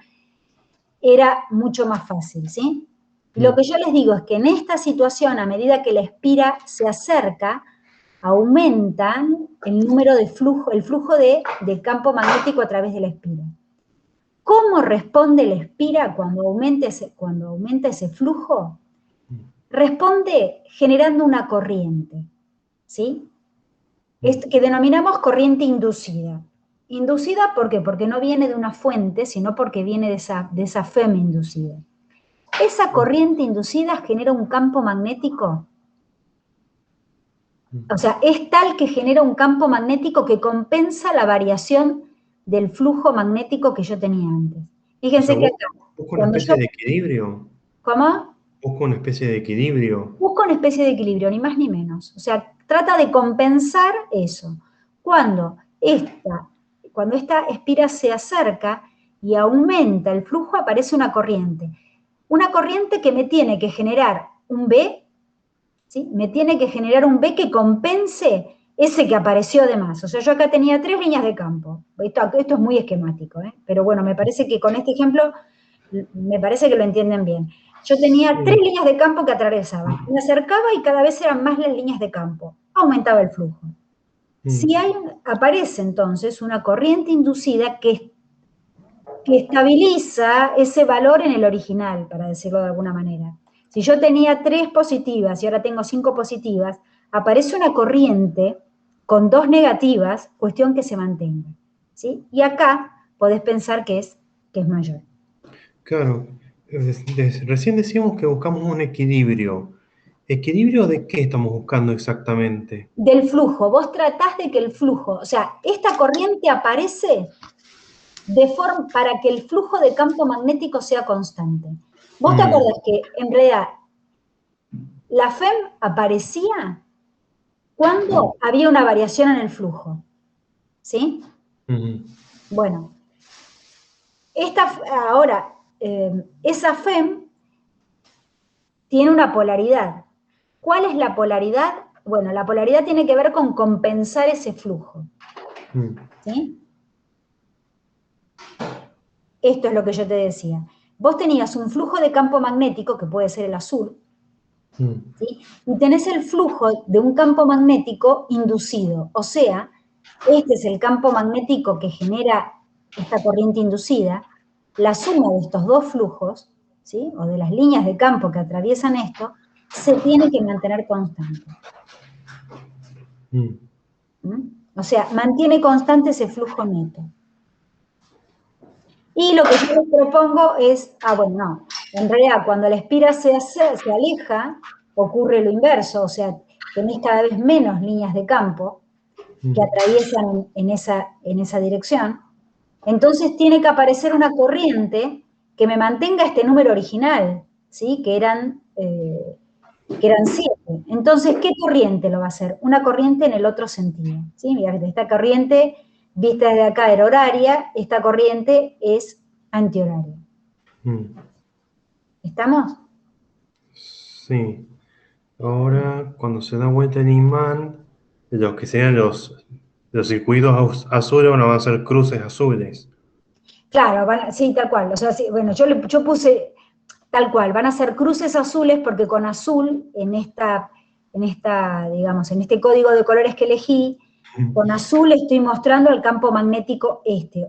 era mucho más fácil, ¿sí? Y lo que yo les digo es que en esta situación, a medida que la espira se acerca, aumentan el número de flujo, el flujo de campo magnético a través de la espira. ¿Cómo responde la espira cuando aumenta ese flujo? Responde generando una corriente, ¿sí? Que denominamos corriente inducida. ¿Inducida por qué? Porque no viene de una fuente, sino porque viene de esa FEM inducida. Esa corriente inducida genera un campo magnético, o sea, es tal que genera un campo magnético que compensa la variación del flujo magnético que yo tenía antes. Fíjense que acá, busco una especie de equilibrio. ¿Cómo? Busco una especie de equilibrio. Busca una especie de equilibrio, ni más ni menos. O sea, trata de compensar eso. Cuando esta espira se acerca y aumenta el flujo, aparece una corriente. Una corriente que me tiene que generar un B, ¿sí? Me tiene que generar un B que compense ese que apareció de más. O sea, yo acá tenía 3 líneas de campo. Esto es muy esquemático, pero bueno, me parece que con este ejemplo, me parece que lo entienden bien. Yo tenía 3 líneas de campo que atravesaban. Me acercaba y cada vez eran más las líneas de campo. Aumentaba el flujo. Si aparece entonces una corriente inducida que estabiliza ese valor en el original, para decirlo de alguna manera. Si yo tenía 3 positivas y ahora tengo 5 positivas, aparece una corriente con 2 negativas, cuestión que se mantenga, ¿sí? Y acá podés pensar que es mayor. Claro. Recién decíamos que buscamos un equilibrio. ¿Equilibrio de qué estamos buscando exactamente? Del flujo. Vos tratás de que el flujo, o sea, esta corriente aparece para que el flujo de campo magnético sea constante. ¿Vos te acordás que en realidad la FEM aparecía cuando había una variación en el flujo? ¿Sí? Bueno, ahora, esa FEM tiene una polaridad. ¿Cuál es la polaridad? Bueno, la polaridad tiene que ver con compensar ese flujo. ¿Sí? Esto es lo que yo te decía. Vos tenías un flujo de campo magnético, que puede ser el azul, ¿sí? Y tenés el flujo de un campo magnético inducido. O sea, este es el campo magnético que genera esta corriente inducida, la suma de estos dos flujos, ¿sí? O de las líneas de campo que atraviesan esto, se tiene que mantener constante. ¿Mm? O sea, mantiene constante ese flujo neto. Y lo que yo les propongo es, bueno, no, en realidad cuando la espira se aleja, ocurre lo inverso, o sea, tenés cada vez menos líneas de campo que atraviesan en esa dirección. Entonces tiene que aparecer una corriente que me mantenga este número original, ¿sí? Que eran 7. Entonces, ¿qué corriente lo va a hacer? Una corriente en el otro sentido, ¿sí? Mirá, esta corriente, vista desde acá, era horaria, esta corriente es antihoraria. ¿Estamos? Sí. Ahora, cuando se da vuelta el imán, los que sean los circuitos azules van a ser cruces azules. Claro, sí, tal cual. O sea, sí, bueno, yo puse tal cual, van a ser cruces azules porque con azul, digamos, en este código de colores que elegí, con azul estoy mostrando el campo magnético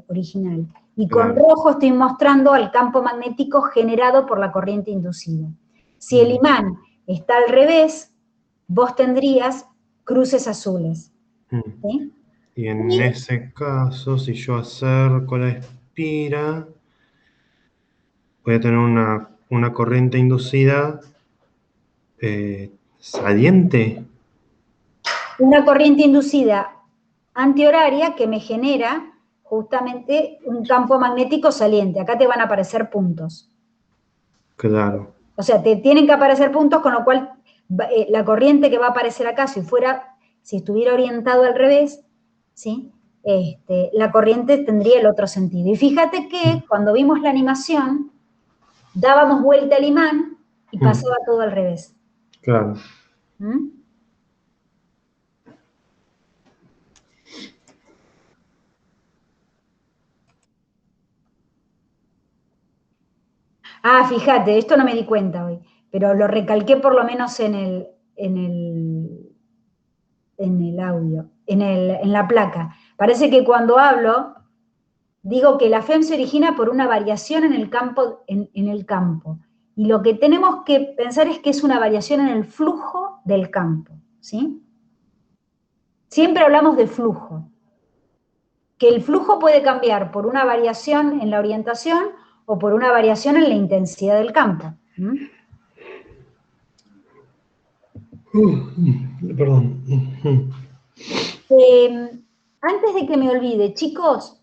original. Y con rojo estoy mostrando el campo magnético generado por la corriente inducida. Si el imán está al revés, vos tendrías cruces azules. ¿Sí? Y en ese caso, si yo acerco la espira, voy a tener una corriente inducida saliente. Una corriente inducida antihoraria que me genera justamente un campo magnético saliente. Acá te van a aparecer puntos. Claro. O sea, te tienen que aparecer puntos, con lo cual la corriente que va a aparecer acá, si estuviera orientado al revés, ¿sí? La corriente tendría el otro sentido. Y fíjate que cuando vimos la animación, dábamos vuelta al imán y pasaba todo al revés. Claro. ¿Mm? Fíjate, esto no me di cuenta hoy, pero lo recalqué por lo menos en el audio, en la placa. Parece que cuando hablo, digo que la FEM se origina por una variación en el campo, en el campo. Y lo que tenemos que pensar es que es una variación en el flujo del campo, ¿sí? Siempre hablamos de flujo. Que el flujo puede cambiar por una variación en la orientación o por una variación en la intensidad del campo. Perdón. Antes de que me olvide, chicos,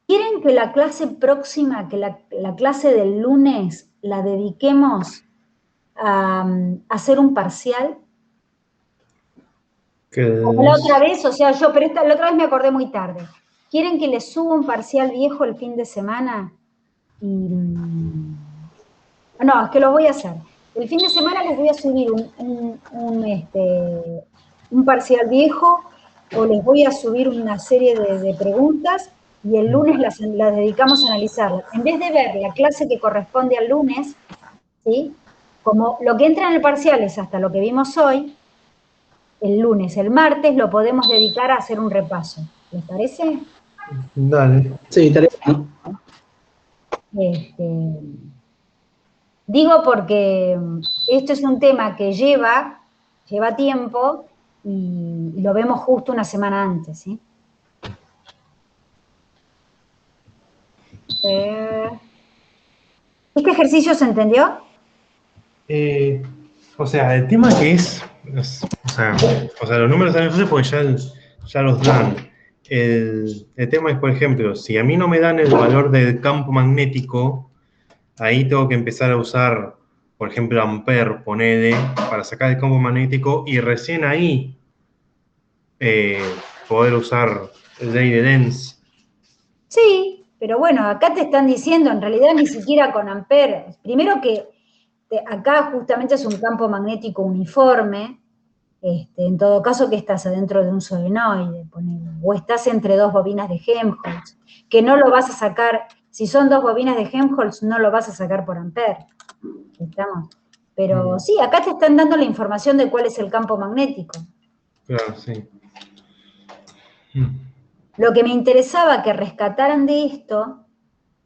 ¿quieren que la clase próxima, que la clase del lunes, la dediquemos a hacer un parcial? Como la otra vez, o sea, pero la otra vez me acordé muy tarde. ¿Quieren que les suba un parcial viejo el fin de semana? No, es que lo voy a hacer. El fin de semana les voy a subir un parcial viejo, o les voy a subir una serie de preguntas, y el lunes las dedicamos a analizarlas. En vez de ver la clase que corresponde al lunes, ¿sí? Como lo que entra en el parcial es hasta lo que vimos hoy, el lunes, el martes, lo podemos dedicar a hacer un repaso. ¿Les parece? Dale. Sí, estaría bueno. Digo porque esto es un tema que lleva tiempo y lo vemos justo una semana antes, ¿sí? ¿Este ejercicio se entendió? O sea, el tema que o sea, los números están fáciles porque ya los dan. El tema es, por ejemplo, si a mí no me dan el valor del campo magnético, ahí tengo que empezar a usar, por ejemplo, Ampère, ponele, para sacar el campo magnético, y recién ahí poder usar ley de Lenz. Sí, pero bueno, acá te están diciendo, en realidad ni siquiera con Ampère. Primero que acá justamente es un campo magnético uniforme, en todo caso que estás adentro de un solenoide, ponele, o estás entre dos bobinas de Helmholtz, que no lo vas a sacar, si son dos bobinas de Helmholtz, no lo vas a sacar por Ampère. ¿Estamos? Pero sí, acá te están dando la información de cuál es el campo magnético. Claro, sí. Lo que me interesaba que rescataran de esto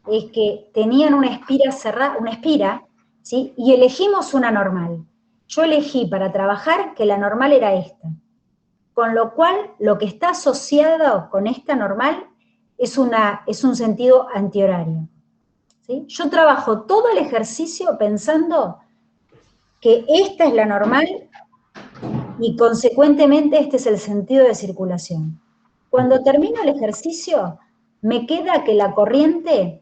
es que tenían una espira cerrada, una espira, ¿sí? Y elegimos una normal. Yo elegí para trabajar que la normal era esta. Con lo cual, lo que está asociado con esta normal es un sentido antihorario, ¿sí? Yo trabajo todo el ejercicio pensando que esta es la normal y consecuentemente este es el sentido de circulación. Cuando termino el ejercicio, me queda que la corriente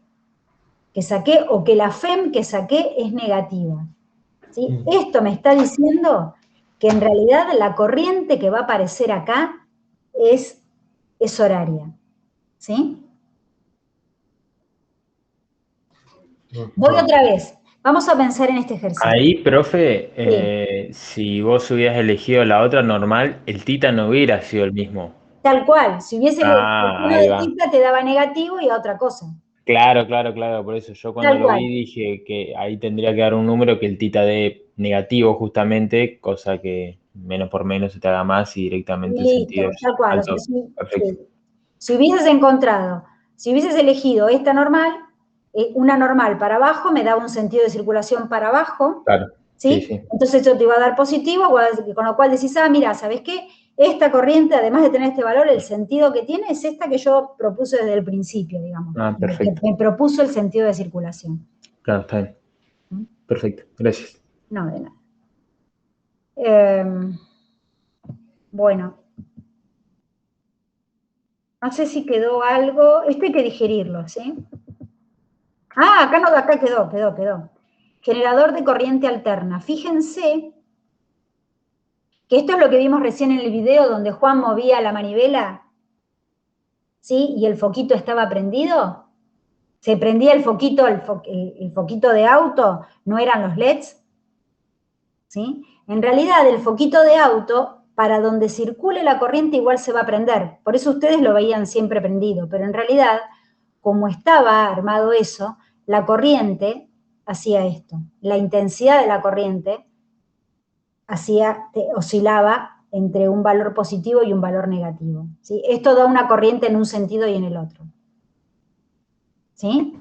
que saqué o que la FEM que saqué es negativa, ¿sí? Esto me está diciendo que en realidad la corriente que va a aparecer acá es horaria, ¿sí? Voy otra vez. Vamos a pensar en este ejercicio. Ahí, profe, si vos hubieras elegido la otra normal, el tita no hubiera sido el mismo. Tal cual. Si hubiese el uno Ahí de va. tita te daba negativo y a otra cosa. Claro, claro, claro. Por eso yo cuando Tal lo cual. vi dije que ahí tendría que dar un número que el tita dé negativo justamente, cosa que menos por menos se te haga más y directamente el sentido Listo, es tal cual. O sea, alto. Perfecto. si hubieses encontrado, si hubieses elegido esta normal, una normal para abajo me daba un sentido de circulación para abajo, Claro. Sí, ¿sí? sí. Entonces yo te iba a dar positivo, con lo cual decís, mira, ¿sabes qué? Esta corriente, además de tener este valor, el sentido que tiene es esta que yo propuse desde el principio, digamos. Que Perfecto. me propuso el sentido de circulación. Claro, está bien. ¿Mm? Perfecto. Gracias. No, de nada. Bueno. No sé si quedó algo. Esto hay que digerirlo, ¿sí? Acá no, acá quedó. Generador de corriente alterna. Fíjense que esto es lo que vimos recién en el video donde Juan movía la manivela, ¿sí? Y el foquito estaba prendido. Se prendía el foquito, el foquito de auto, no eran los LEDs, ¿sí? En realidad el foquito de auto, para donde circule la corriente igual se va a prender. Por eso ustedes lo veían siempre prendido, pero en realidad, como estaba armado eso, la corriente hacía esto. La intensidad de la corriente oscilaba entre un valor positivo y un valor negativo, ¿sí? Esto da una corriente en un sentido y en el otro, ¿sí?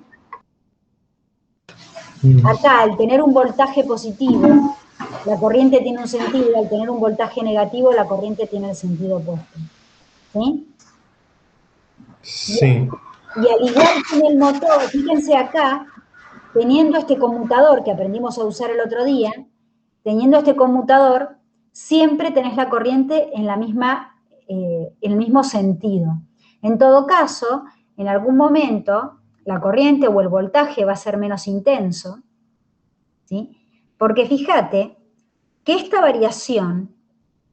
Acá, al tener un voltaje positivo, la corriente tiene un sentido, al tener un voltaje negativo, la corriente tiene el sentido opuesto, ¿sí? Sí. Y al igual que en el motor, fíjense acá, teniendo este conmutador que aprendimos a usar el otro día, teniendo este conmutador, siempre tenés la corriente en el mismo sentido. En todo caso, en algún momento, la corriente o el voltaje va a ser menos intenso, ¿sí? Porque fíjate que esta variación,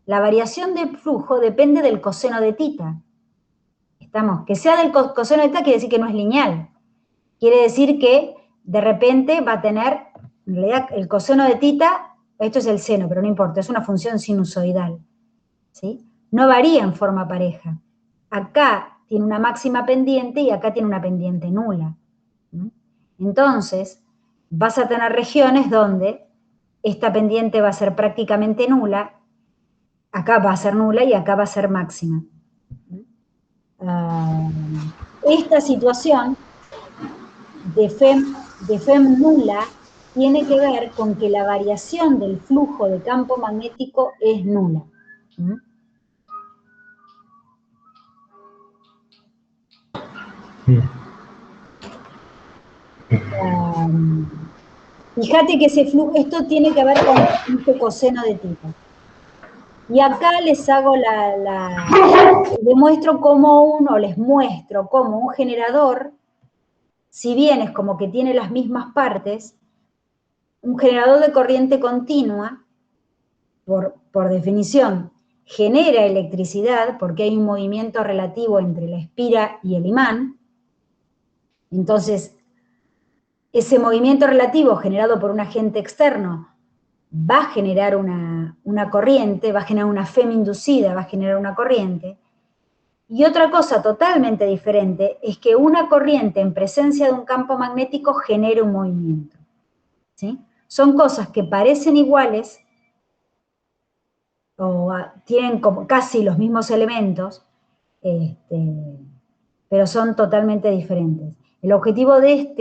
la variación de flujo depende del coseno de tita. Que sea del coseno de tita quiere decir que no es lineal. Quiere decir que de repente va a tener, en realidad el coseno de tita, esto es el seno, pero no importa, es una función sinusoidal, ¿sí? No varía en forma pareja. Acá tiene una máxima pendiente y acá tiene una pendiente nula. Entonces, vas a tener regiones donde esta pendiente va a ser prácticamente nula, acá va a ser nula y acá va a ser máxima. Esta situación de FEM nula tiene que ver con que la variación del flujo de campo magnético es nula. Fíjate que esto tiene que ver con este coseno de tita. Y acá les hago les muestro cómo un generador, si bien es como que tiene las mismas partes, un generador de corriente continua, por definición, genera electricidad porque hay un movimiento relativo entre la espira y el imán. Entonces, ese movimiento relativo generado por un agente externo va a generar una corriente, va a generar una FEM inducida, va a generar una corriente. Y otra cosa totalmente diferente es que una corriente en presencia de un campo magnético genere un movimiento, ¿sí? Son cosas que parecen iguales o tienen como casi los mismos elementos, pero son totalmente diferentes. El objetivo de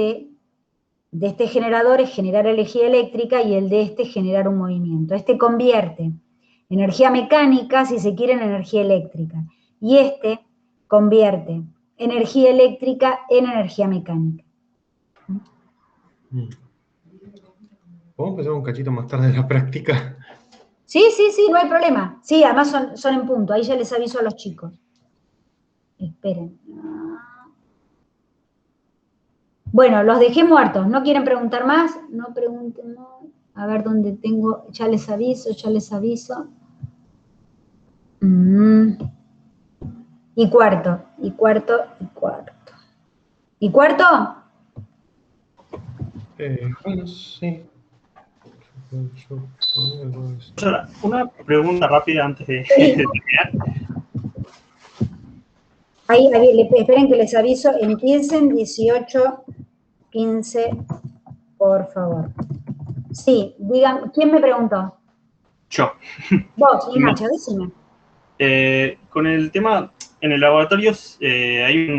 este generador es generar energía eléctrica y el de este generar un movimiento. Este convierte energía mecánica, si se quiere, en energía eléctrica. Y este convierte energía eléctrica en energía mecánica. ¿Podemos empezar un cachito más tarde de la práctica? Sí, no hay problema. Sí, además son en punto, ahí ya les aviso a los chicos. Esperen. Bueno, los dejé muertos, ¿no quieren preguntar más? No pregunten más. A ver dónde tengo, ya les aviso. Y cuarto. ¿Y cuarto? Bueno, sí. Una pregunta rápida antes de terminar. Ahí, esperen que les aviso, empiecen 18, 15, por favor. Sí, digan, ¿quién me preguntó? Yo. Vos, Nacho, decime. Con el tema, en el laboratorio hay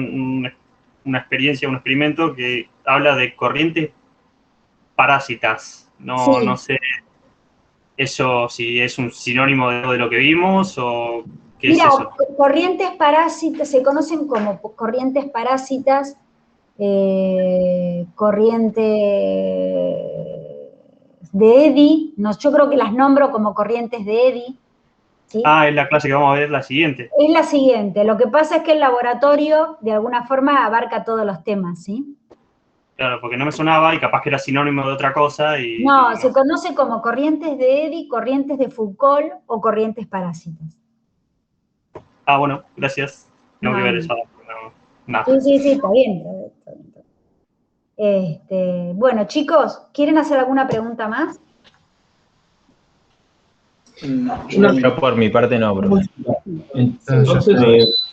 una experiencia, un experimento que habla de corrientes parásitas. No sé eso si es un sinónimo de lo que vimos o qué es eso. Corrientes parásitas se conocen como corrientes parásitas, corrientes de Eddy. Yo creo que las nombro como corrientes de Eddy. ¿Sí? Es la clase que vamos a ver, la siguiente. Es la siguiente. Lo que pasa es que el laboratorio, de alguna forma, abarca todos los temas, ¿sí? Claro, porque no me sonaba y capaz que era sinónimo de otra cosa. No, se conoce como corrientes de Eddy, corrientes de Foucault o corrientes parásitas. Bueno, gracias. Tengo que ver eso. No. Sí, está bien. Bueno, chicos, ¿quieren hacer alguna pregunta más? Yo por mi parte no, bro. Entonces,